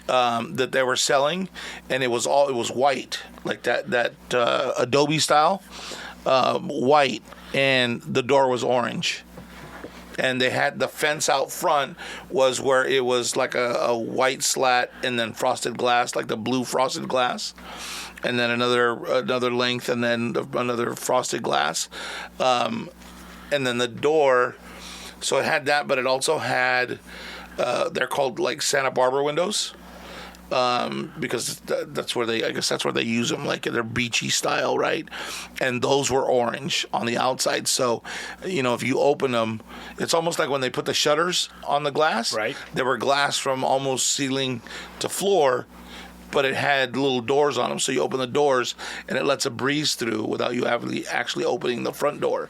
that they were selling, and it was white, like that Adobe style, white, and the door was orange. And they had the fence out front was where it was like a white slat and then frosted glass, like the blue frosted glass, and then another length and then another frosted glass, and then the door. So it had that, but it also had they're called like Santa Barbara windows. Because that's where they use them, like they're beachy style, right? And those were orange on the outside. So, if you open them, it's almost like when they put the shutters on the glass. Right. They were glass from almost ceiling to floor, but it had little doors on them. So you open the doors and it lets a breeze through without you actually opening the front door.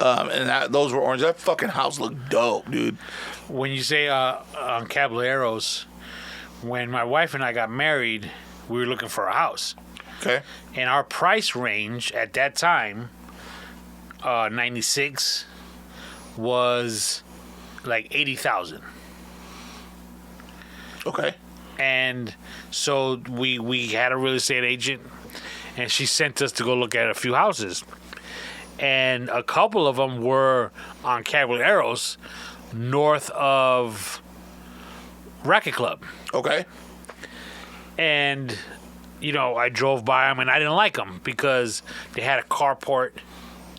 And those were orange. That fucking house looked dope, dude. When you say on Caballeros, when my wife and I got married, we were looking for a house. Okay. And our price range at that time, 96, was like 80,000. Okay. And so we had a real estate agent, and she sent us to go look at a few houses. And a couple of them were on Caballeros, north of Racket Club. Okay. And, I drove by them, and I didn't like them because they had a carport.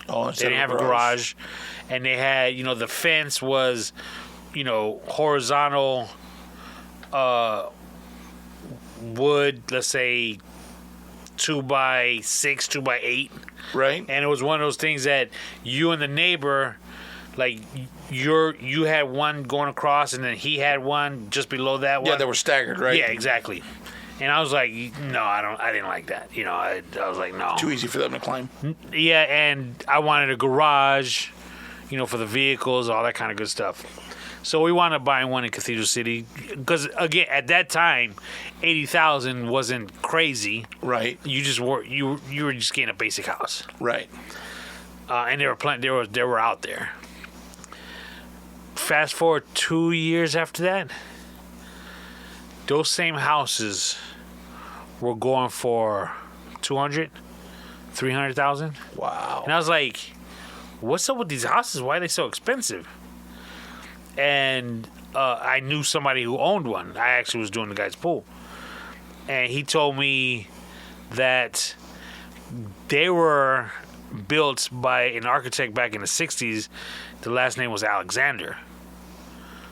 Oh, they didn't have a garage. And they had, the fence was, horizontal wood, let's say 2x6, 2x8. Right. And it was one of those things that you and the neighbor, like, you had one going across, and then he had one just below that one. Yeah, they were staggered, right? Yeah, exactly. And I was like, no, I didn't like that. I was like, no. Too easy for them to climb. Yeah, and I wanted a garage, for the vehicles, all that kind of good stuff. So we wound up buying one in Cathedral City because, again, at that time, 80,000 wasn't crazy. Right. You just were just getting a basic house. Right. And there were plenty. They were out there. Fast forward 2 years after that, those same houses were going for 200, 300,000. Wow. And I was like, what's up with these houses? Why are they so expensive? And I knew somebody who owned one. I actually was doing the guy's pool. And he told me that they were built by an architect back in the 60s. The last name was Alexander.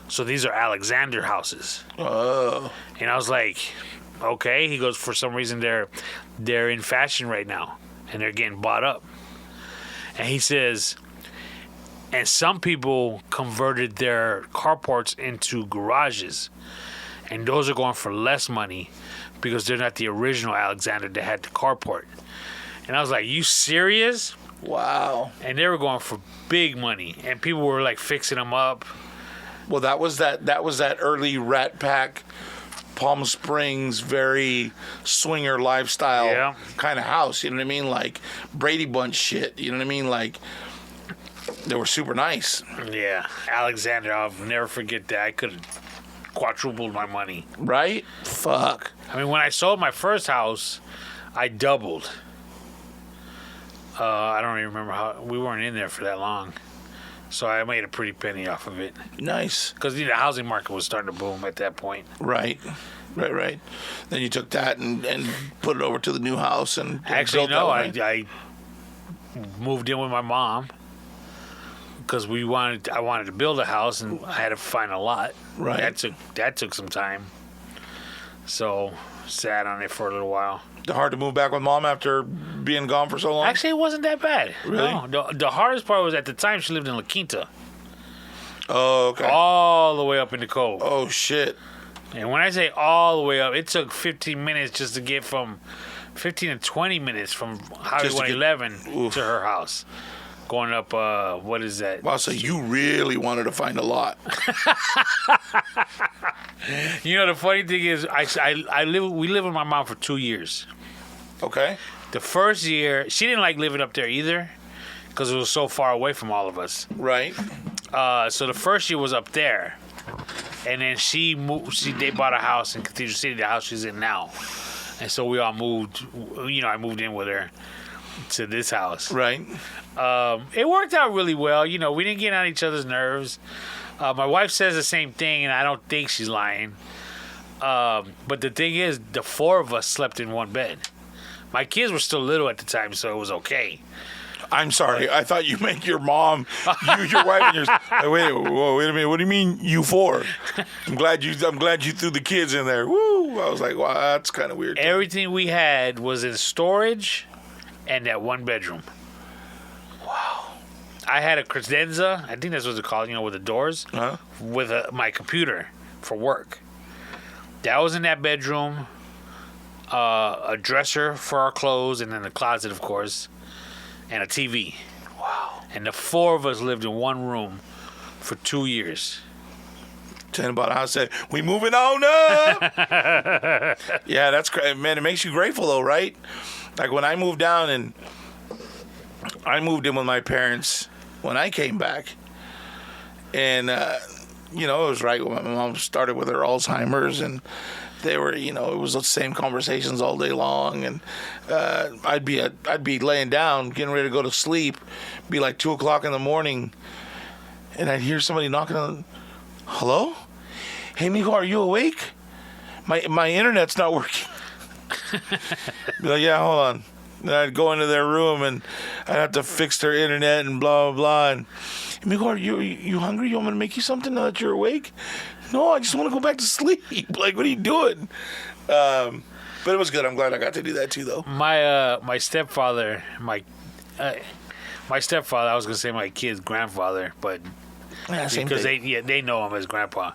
So these are Alexander houses. Oh. And I was like, okay. He goes, for some reason they're in fashion right now, and they're getting bought up. And he says, and some people converted their carports into garages, and those are going for less money because they're not the original Alexander that had the carport. And I was like, you serious? Wow. And they were going for big money, and people were like fixing them up. Well, that was that early Rat Pack, Palm Springs, very swinger lifestyle kind of house. You know what I mean? Like Brady Bunch shit. You know what I mean? Like They were super nice. Yeah, Alexander, I'll never forget that. I could have quadrupled my money. Right? Fuck. I mean, when I sold my first house, I doubled. I don't even remember how. We weren't in there for that long. So I made a pretty penny off of it. Nice. Because the housing market was starting to boom at that point. Right. Then you took that and put it over to the new house and Actually, built no, that one, right? I moved in with my mom because I wanted to build a house and I had to find a lot. Right. That took some time. So sat on it for a little while. Hard to move back with mom after being gone for so long? Actually, it wasn't that bad. Really? No, the hardest part was at the time she lived in La Quinta. Oh, okay. All the way up in the Cove. Oh, shit. And when I say all the way up, it took 15 minutes just to get from 15 to 20 minutes from Highway 111 to her house. Going up, what is that? Wow, so you really wanted to find a lot. You know, the funny thing is, we lived with my mom for 2 years. Okay. The first year, she didn't like living up there either because it was so far away from all of us. Right. So the first year was up there. And then they bought a house in Cathedral City, the house she's in now. And so we all moved, I moved in with her to this house. Right. It worked out really well. We didn't get on each other's nerves. My wife says the same thing, and I don't think she's lying. But the thing is, the four of us slept in one bed. My kids were still little at the time, so it was okay. I'm sorry. I thought you meant your mom, your wife, and your. Wait a minute. What do you mean you four? I'm glad you threw the kids in there. Woo! I was like, wow, that's kind of weird. Everything we had was in storage, and that one bedroom. Wow. I had a credenza. I think that's what it's called. With the doors. Huh? With my computer for work. That was in that bedroom. A dresser for our clothes, and then a closet, of course. And a TV. Wow. And the four of us lived in one room for 2 years. Telling about how I said, we moving on up. Yeah, that's great. Man, it makes you grateful though, right? Like when I moved down and I moved in with my parents when I came back. And, it was right when my mom started with her Alzheimer's and they were, it was the same conversations all day long, and I'd be laying down, getting ready to go to sleep, be like 2:00 in the morning, and I'd hear somebody knocking on. Hello? Hey, mijo, are you awake? My internet's not working. Be like, yeah, hold on. Then I'd go into their room and I'd have to fix their internet and blah blah blah. And mijo, are you hungry? You want me to make you something now that you're awake? No, I just want to go back to sleep. Like, what are you doing? But it was good. I'm glad I got to do that too, though. My stepfather, my stepfather. I was gonna say my kid's grandfather, but because they know him as grandpa.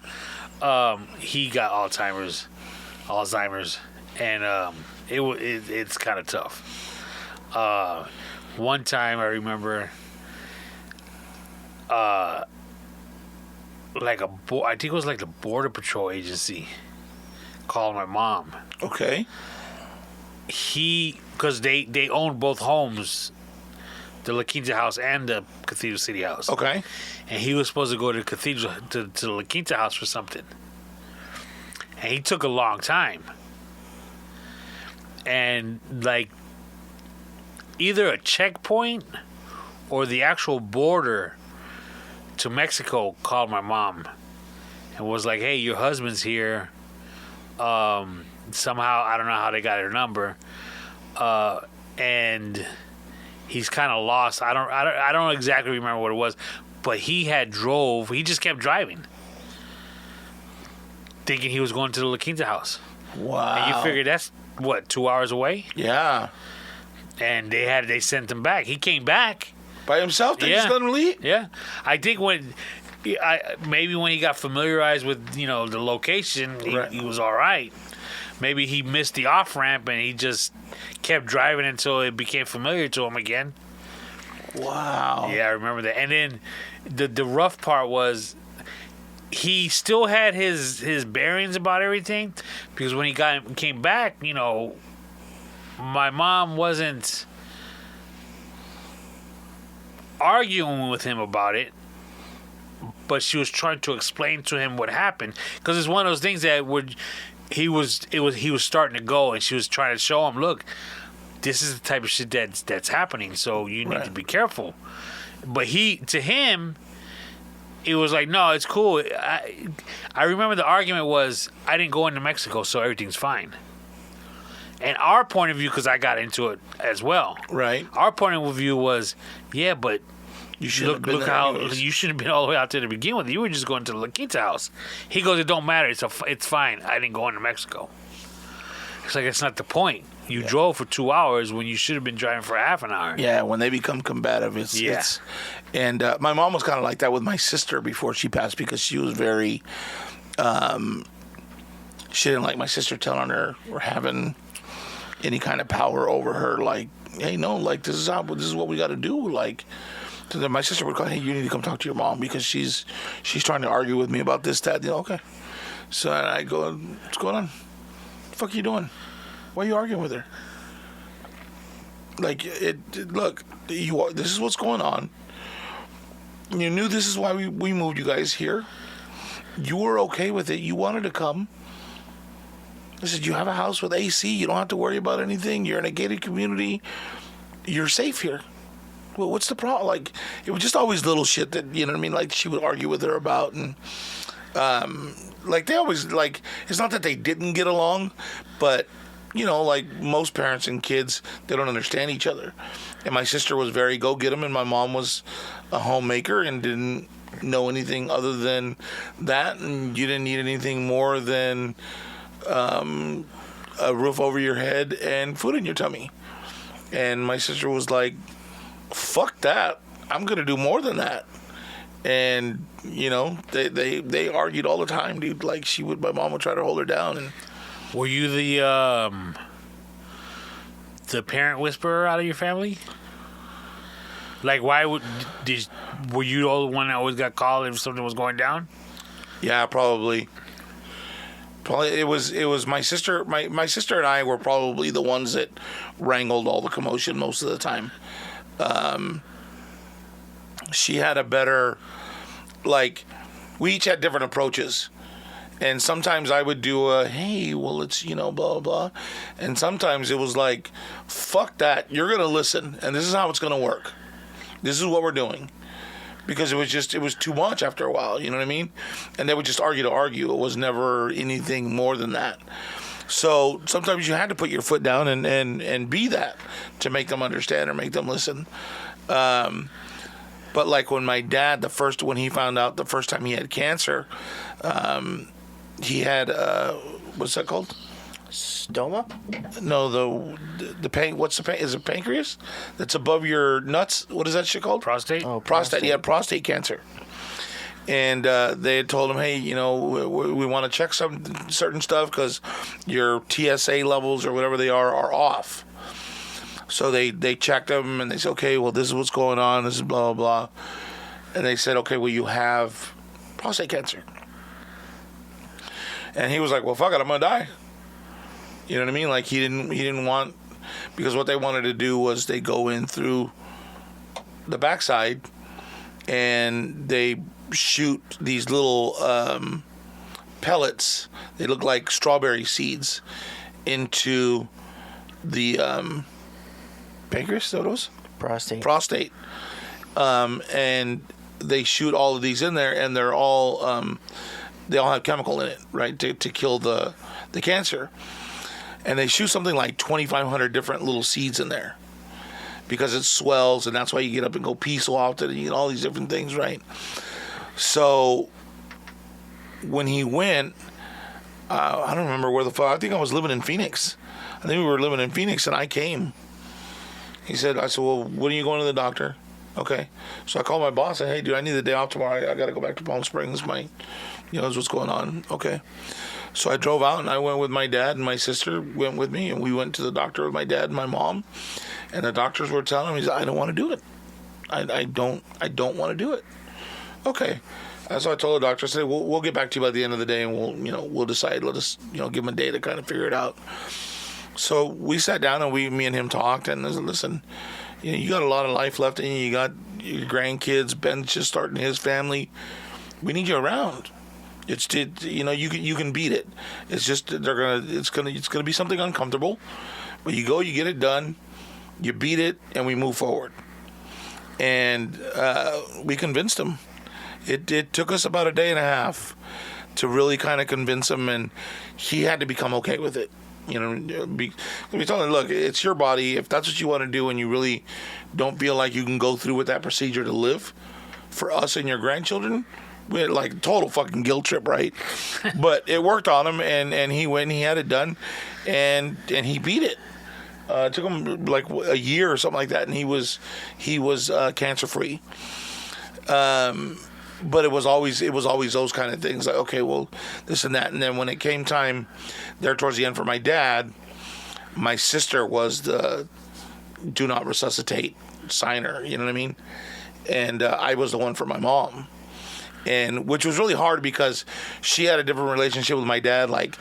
He got Alzheimer's, and it's kind of tough. One time I remember. I think it was like the Border Patrol agency called my mom. Okay. Because they owned both homes, the La Quinta house and the Cathedral City house. Okay. And he was supposed to go to the Cathedral to the La Quinta house for something. And he took a long time. And either a checkpoint or the actual border to Mexico called my mom and was like, hey, your husband's here. Somehow, I don't know how they got her number. And he's kind of lost. I don't exactly remember what it was, but he just kept driving. Thinking he was going to the La Quinta house. Wow. And you figure that's, 2 hours away? Yeah. And they sent him back. He came back. By himself? They just let him leave? Yeah. I think maybe when he got familiarized with, the location, he was all right. Maybe he missed the off-ramp and he just kept driving until it became familiar to him again. Wow. Yeah, I remember that. And then the rough part was he still had his bearings about everything because when he came back, my mom wasn't arguing with him about it, but she was trying to explain to him what happened, because it's one of those things that he was starting to go, and she was trying to show him, look, this is the type of shit that's happening, so you need to be careful. But to him, it was like, no, it's cool. I remember the argument was, I didn't go into Mexico, so everything's fine. And our point of view, because I got into it as well. Right. Our point of view was, yeah, but you shouldn't have been there. You shouldn't have been all the way out there to begin with. You were just going to the La Quinta house. He goes, it don't matter. It's fine. I didn't go into Mexico. It's like, that's not the point. You drove for 2 hours when you should have been driving for half an hour. Yeah, when they become combative, it's and my mom was kind of like that with my sister before she passed, because she was very, she didn't like my sister telling her or having any kind of power over her. Like, hey, no, like this is what we got to do. Like, so then my sister would call, hey, you need to come talk to your mom because she's trying to argue with me about this, that. Okay, so I go, what's going on? What the fuck are you doing? Why are you arguing with her? Like, look, this is what's going on. You knew this is why we moved you guys here. You were okay with it. You wanted to come. I said, you have a house with AC. You don't have to worry about anything. You're in a gated community. You're safe here. Well, what's the problem? Like, it was just always little shit that, you know what I mean? Like, she would argue with her about. And, like, they always, like, it's not that they didn't get along, but... You know, like most parents and kids, they don't understand each other. And my sister was very go get 'em, and my mom was a homemaker and didn't know anything other than that. And you didn't need anything more than a roof over your head and food in your tummy. And my sister was like, "Fuck that! I'm gonna do more than that." And you know, they argued all the time, dude. Like my mom would try to hold her down and. Were you the parent whisperer out of your family? Like, were you the one that always got called if something was going down? Yeah, probably. Probably it was my sister. My sister and I were probably the ones that wrangled all the commotion most of the time. She had a better, like, we each had different approaches. And sometimes I would do hey, well, it's, blah, blah, blah. And sometimes it was like, fuck that. You're going to listen. And this is how it's going to work. This is what we're doing. Because it was too much after a while. You know what I mean? And they would just argue to argue. It was never anything more than that. So sometimes you had to put your foot down and be that to make them understand or make them listen. But like when my dad, when he found out the first time he had cancer, he had what's that called? Stoma? No, the pain. What's the pain? Is it pancreas? That's above your nuts. What is that shit called? Prostate. Oh, prostate. He had prostate cancer, and they had told him, hey, we want to check some certain stuff because your TSA levels or whatever they are off. So they checked him and they said, okay, well, this is what's going on. This is blah blah blah, and they said, okay, well, you have prostate cancer. And he was like, well, fuck it, I'm going to die. You know what I mean? Like, he didn't want, because what they wanted to do was they go in through the backside and they shoot these little pellets. They look like strawberry seeds into the pancreas, is that what it was? Prostate. And they shoot all of these in there, and they're all... they all have chemical in it, right, to kill the cancer. And they shoot something like 2,500 different little seeds in there because it swells, and that's why you get up and go pee so often, and you get all these different things, right? So when he went, I don't remember where the fuck. I think I was living in Phoenix. I think we were living in Phoenix, and I came. I said, well, when are you going to the doctor? Okay. So I called my boss and said, hey, dude, I need the day off tomorrow. I got to go back to Palm Springs. That's what's going on. Okay. So I drove out and I went with my dad, and my sister went with me, and we went to the doctor with my dad and my mom. And the doctors were telling me, I don't want to do it. I don't want to do it. Okay. So I told the doctor, I said, we'll get back to you by the end of the day, and we'll decide. Let us, give him a day to kind of figure it out. So we sat down and me and him talked, and I said, listen, you got a lot of life left in you. You got, your grandkids. Ben's just starting his family. We need you around. You can beat it. It's just it's gonna be something uncomfortable, but you go, you get it done, you beat it, and we move forward. And we convinced him. It took us about a day and a half to really kind of convince him, and he had to become okay with it. We tell him, look, it's your body. If that's what you want to do, and you really don't feel like you can go through with that procedure to live for us and your grandchildren. We had like total fucking guilt trip, right? But it worked on him, and he went and he had it done, and he beat it. It took him like a year or something like that, and he was cancer free. But it was always those kind of things, like, okay, well, this and that. And then when it came time there towards the end for my dad, my sister was the do not resuscitate signer, you know what I mean? And I was the one for my mom. And which was really hard because she had a different relationship with my dad. Like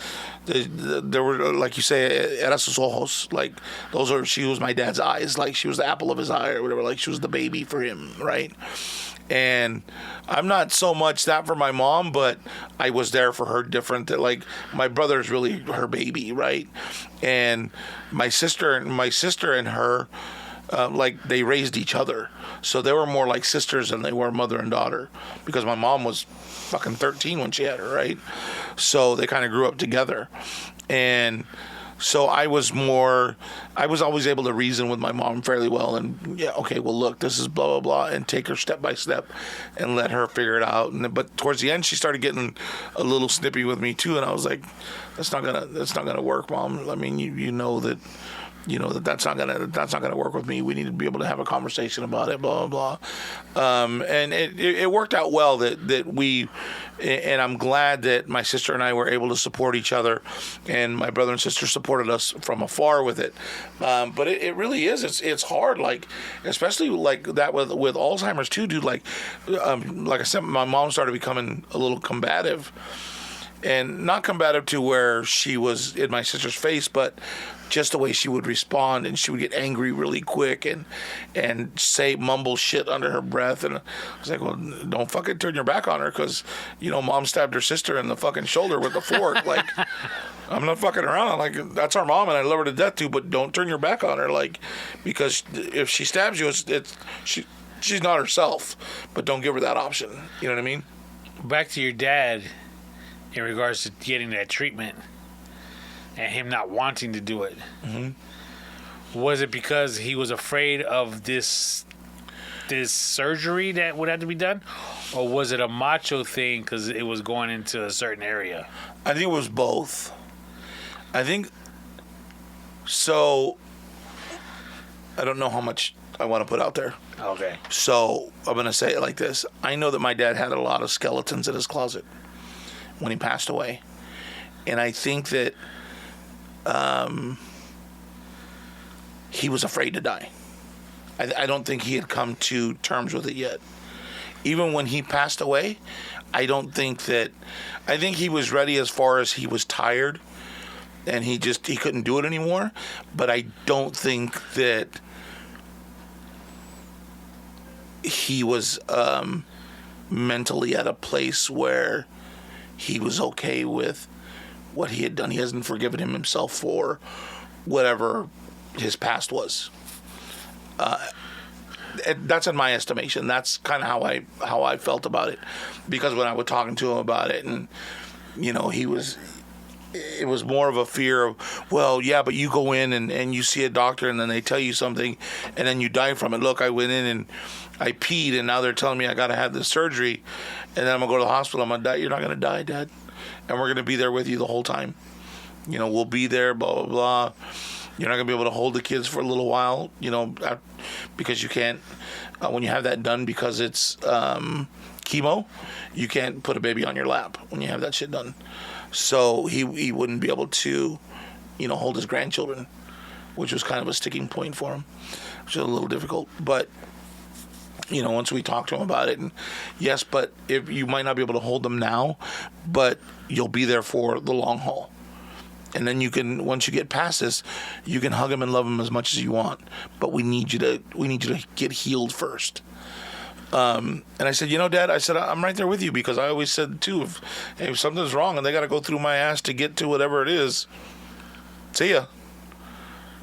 there were, like you say, era sus ojos. Like she was my dad's eyes. Like she was the apple of his eye or whatever. Like she was the baby for him, right? And I'm not so much that for my mom, but I was there for her different. That like my brother's really her baby, right? And my sister and her. Like they raised each other, so they were more like sisters than they were mother and daughter, because my mom was fucking 13 when she had her, right? So they kind of grew up together, and so I was always able to reason with my mom fairly well, and yeah, okay, well look, this is blah blah blah, and take her step by step, and let her figure it out. But towards the end, she started getting a little snippy with me too, and I was like, that's not gonna work, Mom. I mean, you know that. That's not gonna work with me. We need to be able to have a conversation about it, blah blah blah. And it worked out well that we, and I'm glad that my sister and I were able to support each other, and my brother and sister supported us from afar with it. But it really is. It's hard, like especially like that with Alzheimer's too, dude. Like I said, my mom started becoming a little combative. And not combative to where she was in my sister's face, but just the way she would respond, and she would get angry really quick and mumble shit under her breath. And I was like, well, don't fucking turn your back on her, because Mom stabbed her sister in the fucking shoulder with a fork. Like, I'm not fucking around. Like, that's our mom, and I love her to death too. But don't turn your back on her, like, because if she stabs you, she's not herself. But don't give her that option. You know what I mean? Back to your dad. In regards to getting that treatment and him not wanting to do it, was it because he was afraid of this surgery that would have to be done, or was it a macho thing because it was going into a certain area? I think it was both. I think so. I don't know how much I want to put out there. Okay. So I'm gonna say it like this: I know that my dad had a lot of skeletons in his closet when he passed away. And I think that he was afraid to die. I don't think he had come to terms with it yet. Even when he passed away, I think he was ready as far as he was tired and he couldn't do it anymore. But I don't think that he was mentally at a place where he was okay with what he had done. He hasn't forgiven himself for whatever his past was. That's in my estimation. That's kind of how I felt about it, because when I was talking to him about it, and it was more of a fear of, well, yeah, but you go in and you see a doctor and then they tell you something and then you die from it. Look, I went in and I peed and now they're telling me I got to have this surgery and then I'm going to go to the hospital. I'm going to die. You're not going to die, Dad. And we're going to be there with you the whole time. We'll be there, blah, blah, blah. You're not going to be able to hold the kids for a little while, because you can't, when you have that done, because it's chemo, you can't put a baby on your lap when you have that shit done. So he wouldn't be able to, hold his grandchildren, which was kind of a sticking point for him, which was a little difficult. But, once we talked to him about it, and yes, but if you might not be able to hold them now, but you'll be there for the long haul. And then you can, once you get past this, you can hug him and love him as much as you want. But we need you to get healed first. And I said, Dad, I said, I'm right there with you, because I always said, too, if something's wrong and they got to go through my ass to get to whatever it is, see ya.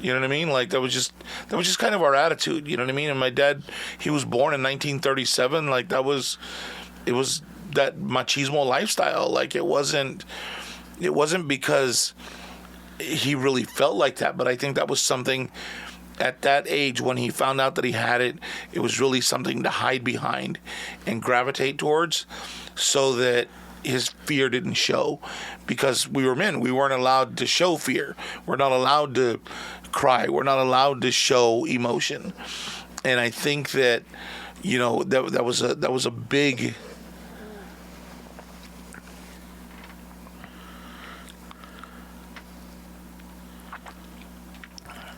You know what I mean? Like, that was just kind of our attitude. You know what I mean? And my dad, he was born in 1937. Like, it was that machismo lifestyle. Like, it wasn't because he really felt like that, but I think that was something at that age when he found out that he had it. It was really something to hide behind and gravitate towards, so that his fear didn't show, because we were men. We weren't allowed to show fear. We're not allowed to cry. We're not allowed to show emotion. And I think that, that was a big.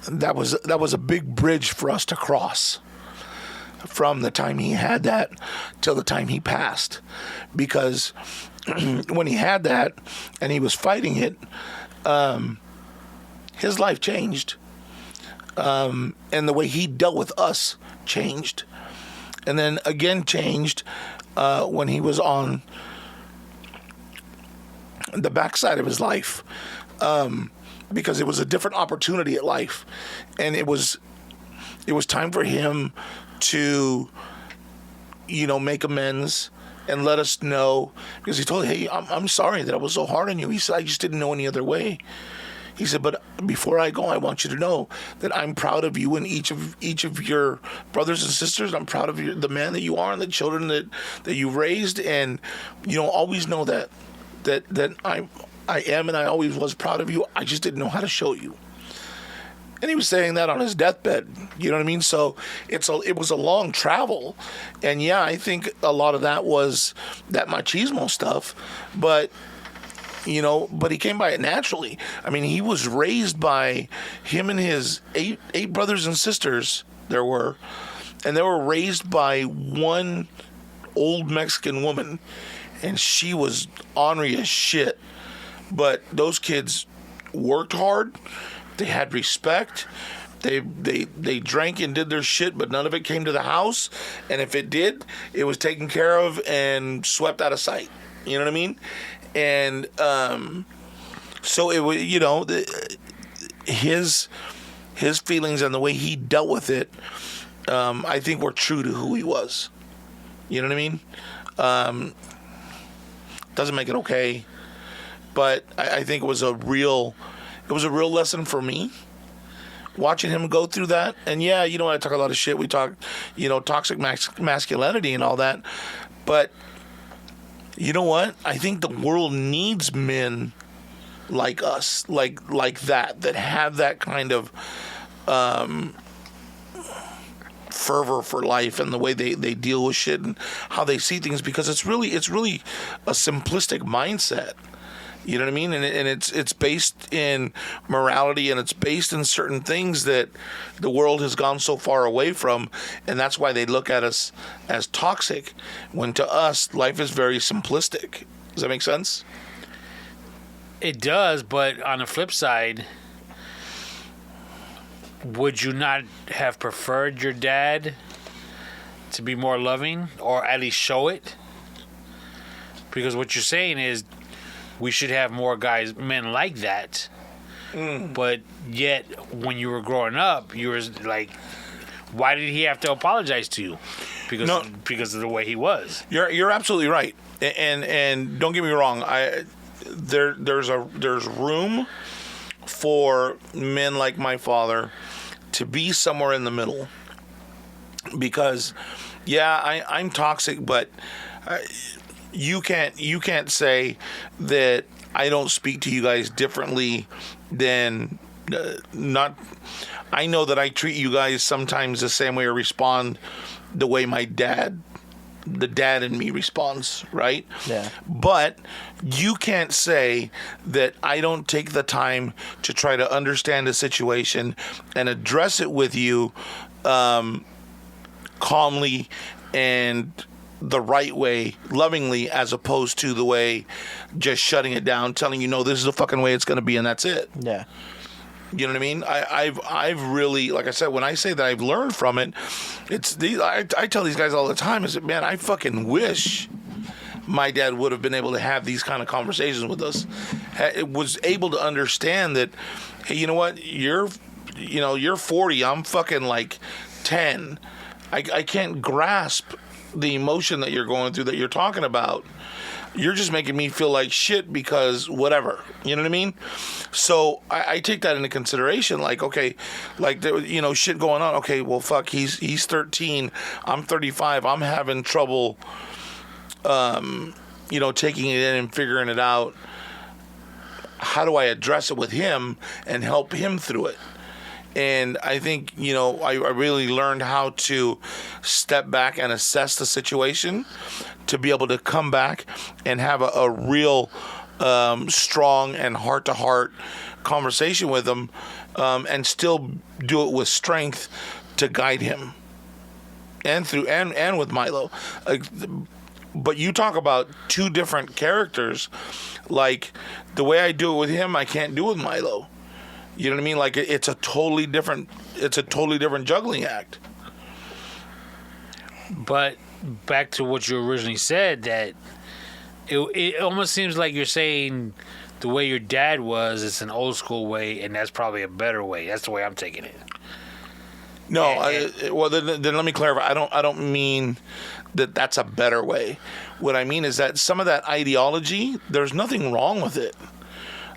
That was a big bridge for us to cross, from the time he had that till the time he passed, because when he had that and he was fighting it, his life changed, and the way he dealt with us changed, and then again changed when he was on the backside of his life. Because it was a different opportunity at life, and it was time for him to, make amends and let us know, because he told, hey, I'm sorry that I was so hard on you. He said, I just didn't know any other way. He said, but before I go, I want you to know that I'm proud of you and each of your brothers and sisters. I'm proud of the man that you are and the children that you raised, and always know that I am, and I always was proud of you. I just didn't know how to show you. And he was saying that on his deathbed. You know what I mean? So it was a long travel. And yeah, I think a lot of that was that machismo stuff. But, but he came by it naturally. I mean, he was raised by him and his eight brothers and sisters there were. And they were raised by one old Mexican woman. And she was ornery as shit. But those kids worked hard. They had respect. They drank and did their shit, but none of it came to the house. And if it did, it was taken care of and swept out of sight. You know what I mean? And so it was, his feelings and the way he dealt with it, I think were true to who he was. You know what I mean? Doesn't make it okay. But I think it was a real lesson for me, watching him go through that. And yeah, I talk a lot of shit. We talk, toxic masculinity and all that. But you know what? I think the world needs men like us, like that have that kind of fervor for life and the way they deal with shit and how they see things, because it's really a simplistic mindset. You know what I mean? And it's based in morality, and it's based in certain things that the world has gone so far away from, and that's why they look at us as toxic, when to us, life is very simplistic. Does that make sense? It does, but on the flip side, would you not have preferred your dad to be more loving, or at least show it? Because what you're saying is, we should have more men like that. But yet, when you were growing up, you were like, why did he have to apologize to you? Because of the way he was. You're absolutely right. And don't get me wrong. There's room for men like my father to be somewhere in the middle. Because, yeah, I'm toxic, but you can't say that I don't speak to you guys differently than not. I know that I treat you guys sometimes the same way, or respond the way the dad in me responds, right? Yeah. But you can't say that I don't take the time to try to understand the situation and address it with you calmly and the right way, lovingly, as opposed to the way just shutting it down, telling you, no, this is the fucking way it's going to be, and that's it. Yeah. You know what I mean? I've really, like I said, when I say that I've learned from it, it's I tell these guys all the time, is that, man, I fucking wish my dad would have been able to have these kind of conversations with us. Was able to understand that, hey, you know what? You're 40. I'm fucking like 10. I can't grasp the emotion that you're going through, that you're talking about. You're just making me feel like shit because whatever. You know what I mean? So I take that into consideration. Like, okay, like, shit going on. Okay, well, fuck, he's 13. I'm 35. I'm having trouble, taking it in and figuring it out. How do I address it with him and help him through it? And I think, I really learned how to step back and assess the situation to be able to come back and have a real strong and heart-to-heart conversation with him, and still do it with strength to guide him. And with Milo. But you talk about two different characters. Like, the way I do it with him, I can't do with Milo. You know what I mean? Like, it's a totally different juggling act. But back to what you originally said, that it almost seems like you're saying the way your dad was, it's an old school way, and that's probably a better way. That's the way I'm taking it. No, then let me clarify. I don't mean that that's a better way. What I mean is that some of that ideology, there's nothing wrong with it.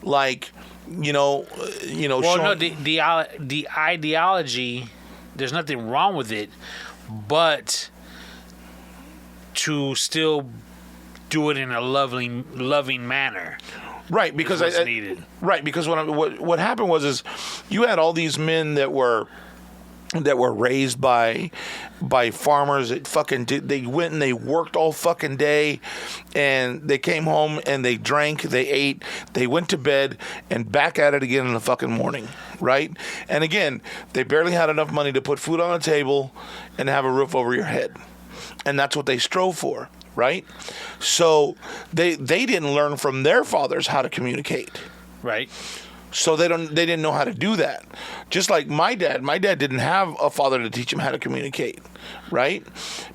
Like, Well, no, the ideology, there's nothing wrong with it, but to still do it in a loving manner. Right, because needed. Right, because what happened was you had all these men that were raised by farmers that they went and they worked all fucking day, and they came home and they drank, they ate, they went to bed, and back at it again in the fucking morning, right? And again, they barely had enough money to put food on the table and have a roof over your head. And that's what they strove for, right? So they didn't learn from their fathers how to communicate. Right. So they didn't know how to do that. Just like my dad didn't have a father to teach him how to communicate, right?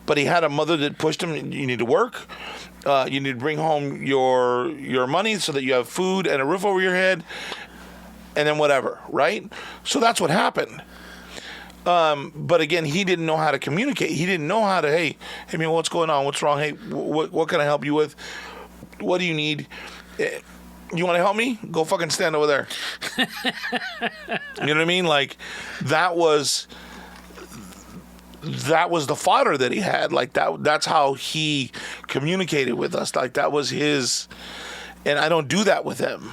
But he had a mother that pushed him. You need to work. You need to bring home your money so that you have food and a roof over your head, and then whatever, right? So that's what happened. But again, he didn't know how to communicate. He didn't know how to, hey man, what's going on? What's wrong? Hey, what can I help you with? What do you need? You want to help me? Go fucking stand over there. You know what I mean? Like, that was the fodder that he had. Like, that's how he communicated with us. Like, that was his, and I don't do that with him.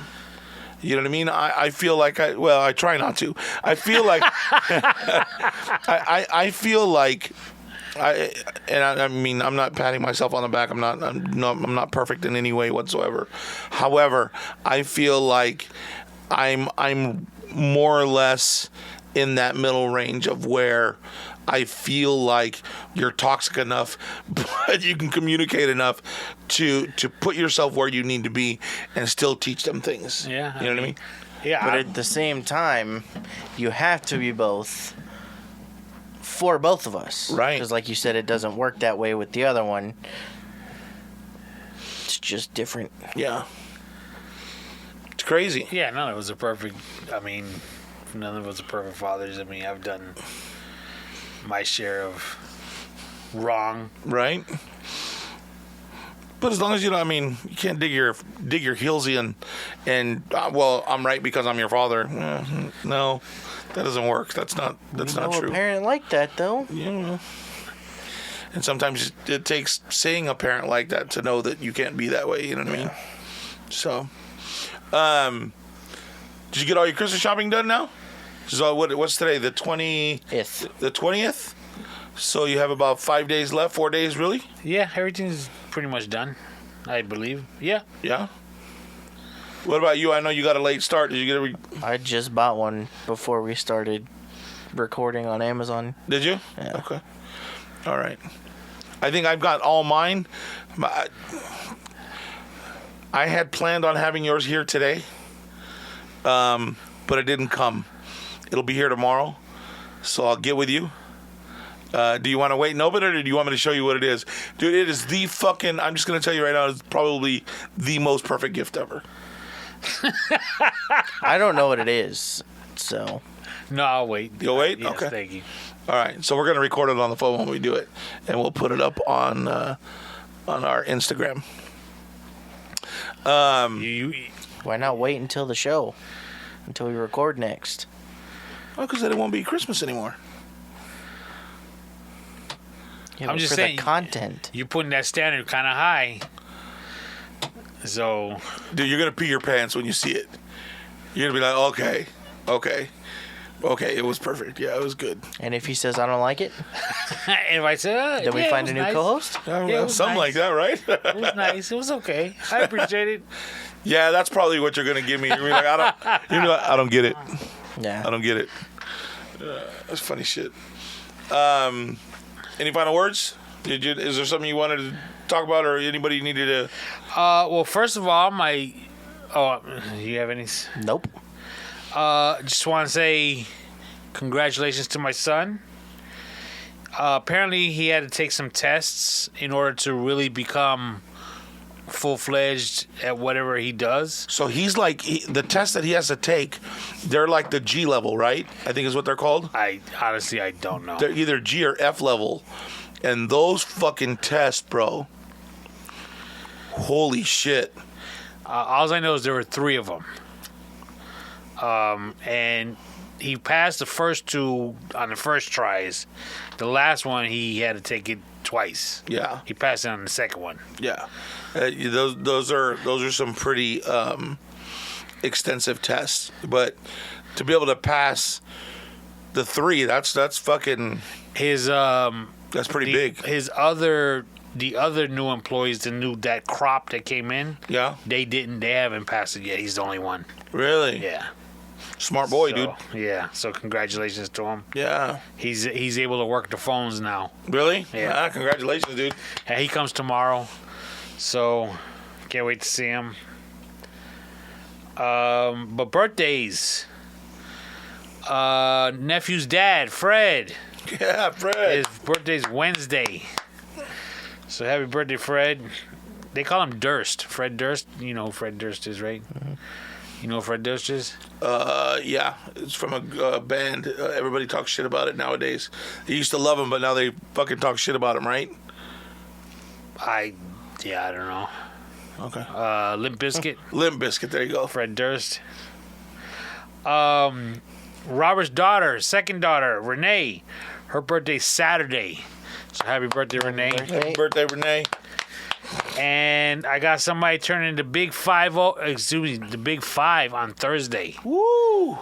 You know what I mean? I feel like I try not to. I feel like I feel like I mean, I'm not patting myself on the back. I'm not perfect in any way whatsoever. However, I feel like I'm more or less in that middle range of where I feel like you're toxic enough, but you can communicate enough to put yourself where you need to be and still teach them things. Yeah, you know what I mean? Yeah. But at the same time, you have to be both for both of us. Right. Because like you said, it doesn't work that way with the other one. It's just different. Yeah. It's crazy. Yeah, none of us are perfect. I mean, none of us are perfect fathers. I mean, I've done my share of wrong. Right. But as long as you can't dig your heels in and well, I'm right because I'm your father. No, that doesn't work. That's not true. A parent like that though. Yeah. And sometimes it takes seeing a parent like that to know that you can't be that way. You know what I mean? So, did you get all your Christmas shopping done now? So what's today? The 20th. The 20th. So you have about 5 days left. 4 days, really? Yeah, everything's pretty much done, I believe. Yeah. Yeah. What about you? I know you got a late start. Did you get I just bought one before we started recording on Amazon. Did you? Yeah. Okay. All right. I think I've got all mine. I had planned on having yours here today, but it didn't come. It'll be here tomorrow, so I'll get with you. Do you want to wait and open it, or do you want me to show you what it is? Dude, it is the fucking... I'm just going to tell you right now, it's probably the most perfect gift ever. I don't know what it is, so... No, I'll wait. You'll wait? Yes, okay. Thank you. All right, so we're going to record it on the phone when we do it, and we'll put it up on our Instagram. Why not wait until the show? Until we record next? Well, because then it won't be Christmas anymore. Yeah, I'm just for saying, the content. You're putting that standard kind of high. So, Dude, you're going to pee your pants when you see it. You're going to be like, okay, it was perfect. Yeah, it was good. And if he says I don't like it, if I say, then we find a new nice. co-host? Something like that, right? It was nice. It was okay. I appreciate it. Yeah, that's probably what you're going to give me. You're gonna be like, I don't get it. Yeah. I don't get it. That's funny shit. Any final words? Is there something you wanted to talk about, or anybody needed to? Well, first of all, you have any? Nope. Just want to say congratulations to my son. Apparently, he had to take some tests in order to really become full-fledged at whatever he does. So he's like, the tests that he has to take, they're like the G level, right? I think is what they're called. I don't know. They're either G or F level. And those fucking tests, bro. Holy shit. All I know is there were 3 of them. And he passed the first 2 on the first tries. The last one, he had to take it twice. Yeah. He passed it on the second one. Yeah. Those are some pretty extensive tests. But to be able to pass the 3, that's fucking... His That's pretty big. The other new employees, that crop that came in, Yeah. they haven't passed it yet. He's the only one. Really? Yeah. Smart boy, dude. Yeah. So congratulations to him. Yeah. He's able to work the phones now. Really? Yeah. Congratulations, dude. And he comes tomorrow, so can't wait to see him. But birthdays. Nephew's dad, Fred. Yeah, Fred. His birthday's Wednesday. So happy birthday, Fred. They call him Durst. Fred Durst. You know who Fred Durst is, right? Mm-hmm. You know who Fred Durst is? Yeah. It's from a band. Everybody talks shit about it nowadays. They used to love him, but now they fucking talk shit about him, right? I don't know. Okay. Limp Bizkit. Limp Bizkit, there you go. Fred Durst. Robert's daughter, second daughter, Renee. Her birthday's Saturday. So happy birthday, Renee. Happy birthday, Renee. And I got somebody turning the big 5 on Thursday. Woo!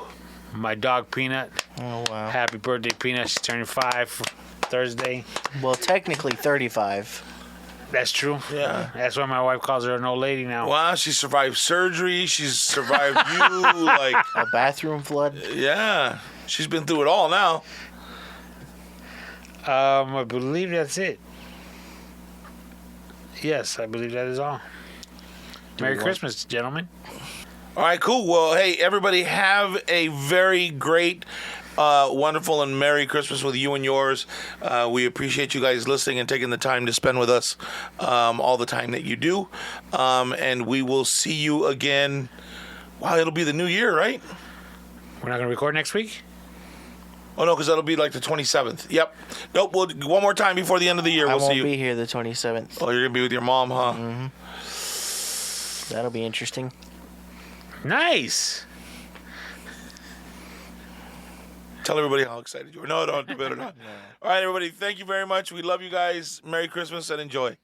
My dog Peanut. Oh, wow. Happy birthday, Peanut. She's turning 5 for Thursday. Well, technically 35. That's true. Yeah. That's why my wife calls her an old lady now. Wow, she survived surgery. She's survived you. Like, A bathroom flood. yeah. She's been through it all now. I believe that's it. Yes, I believe that is all. Merry Christmas, gentlemen. All right, cool. Well, hey, everybody, have a very great, wonderful, and Merry Christmas with you and yours. We appreciate you guys listening and taking the time to spend with us all the time that you do. And we will see you again. Wow, it'll be the new year, right? We're not going to record next week? Oh, no, because that'll be like the 27th. Yep. Nope, one more time before the end of the year. I We'll see won't you. be here the 27th. Oh, you're going to be with your mom, huh? Mm-hmm. That'll be interesting. Nice. Tell everybody how excited you are. No, don't. You better not. All right, everybody. Thank you very much. We love you guys. Merry Christmas and enjoy.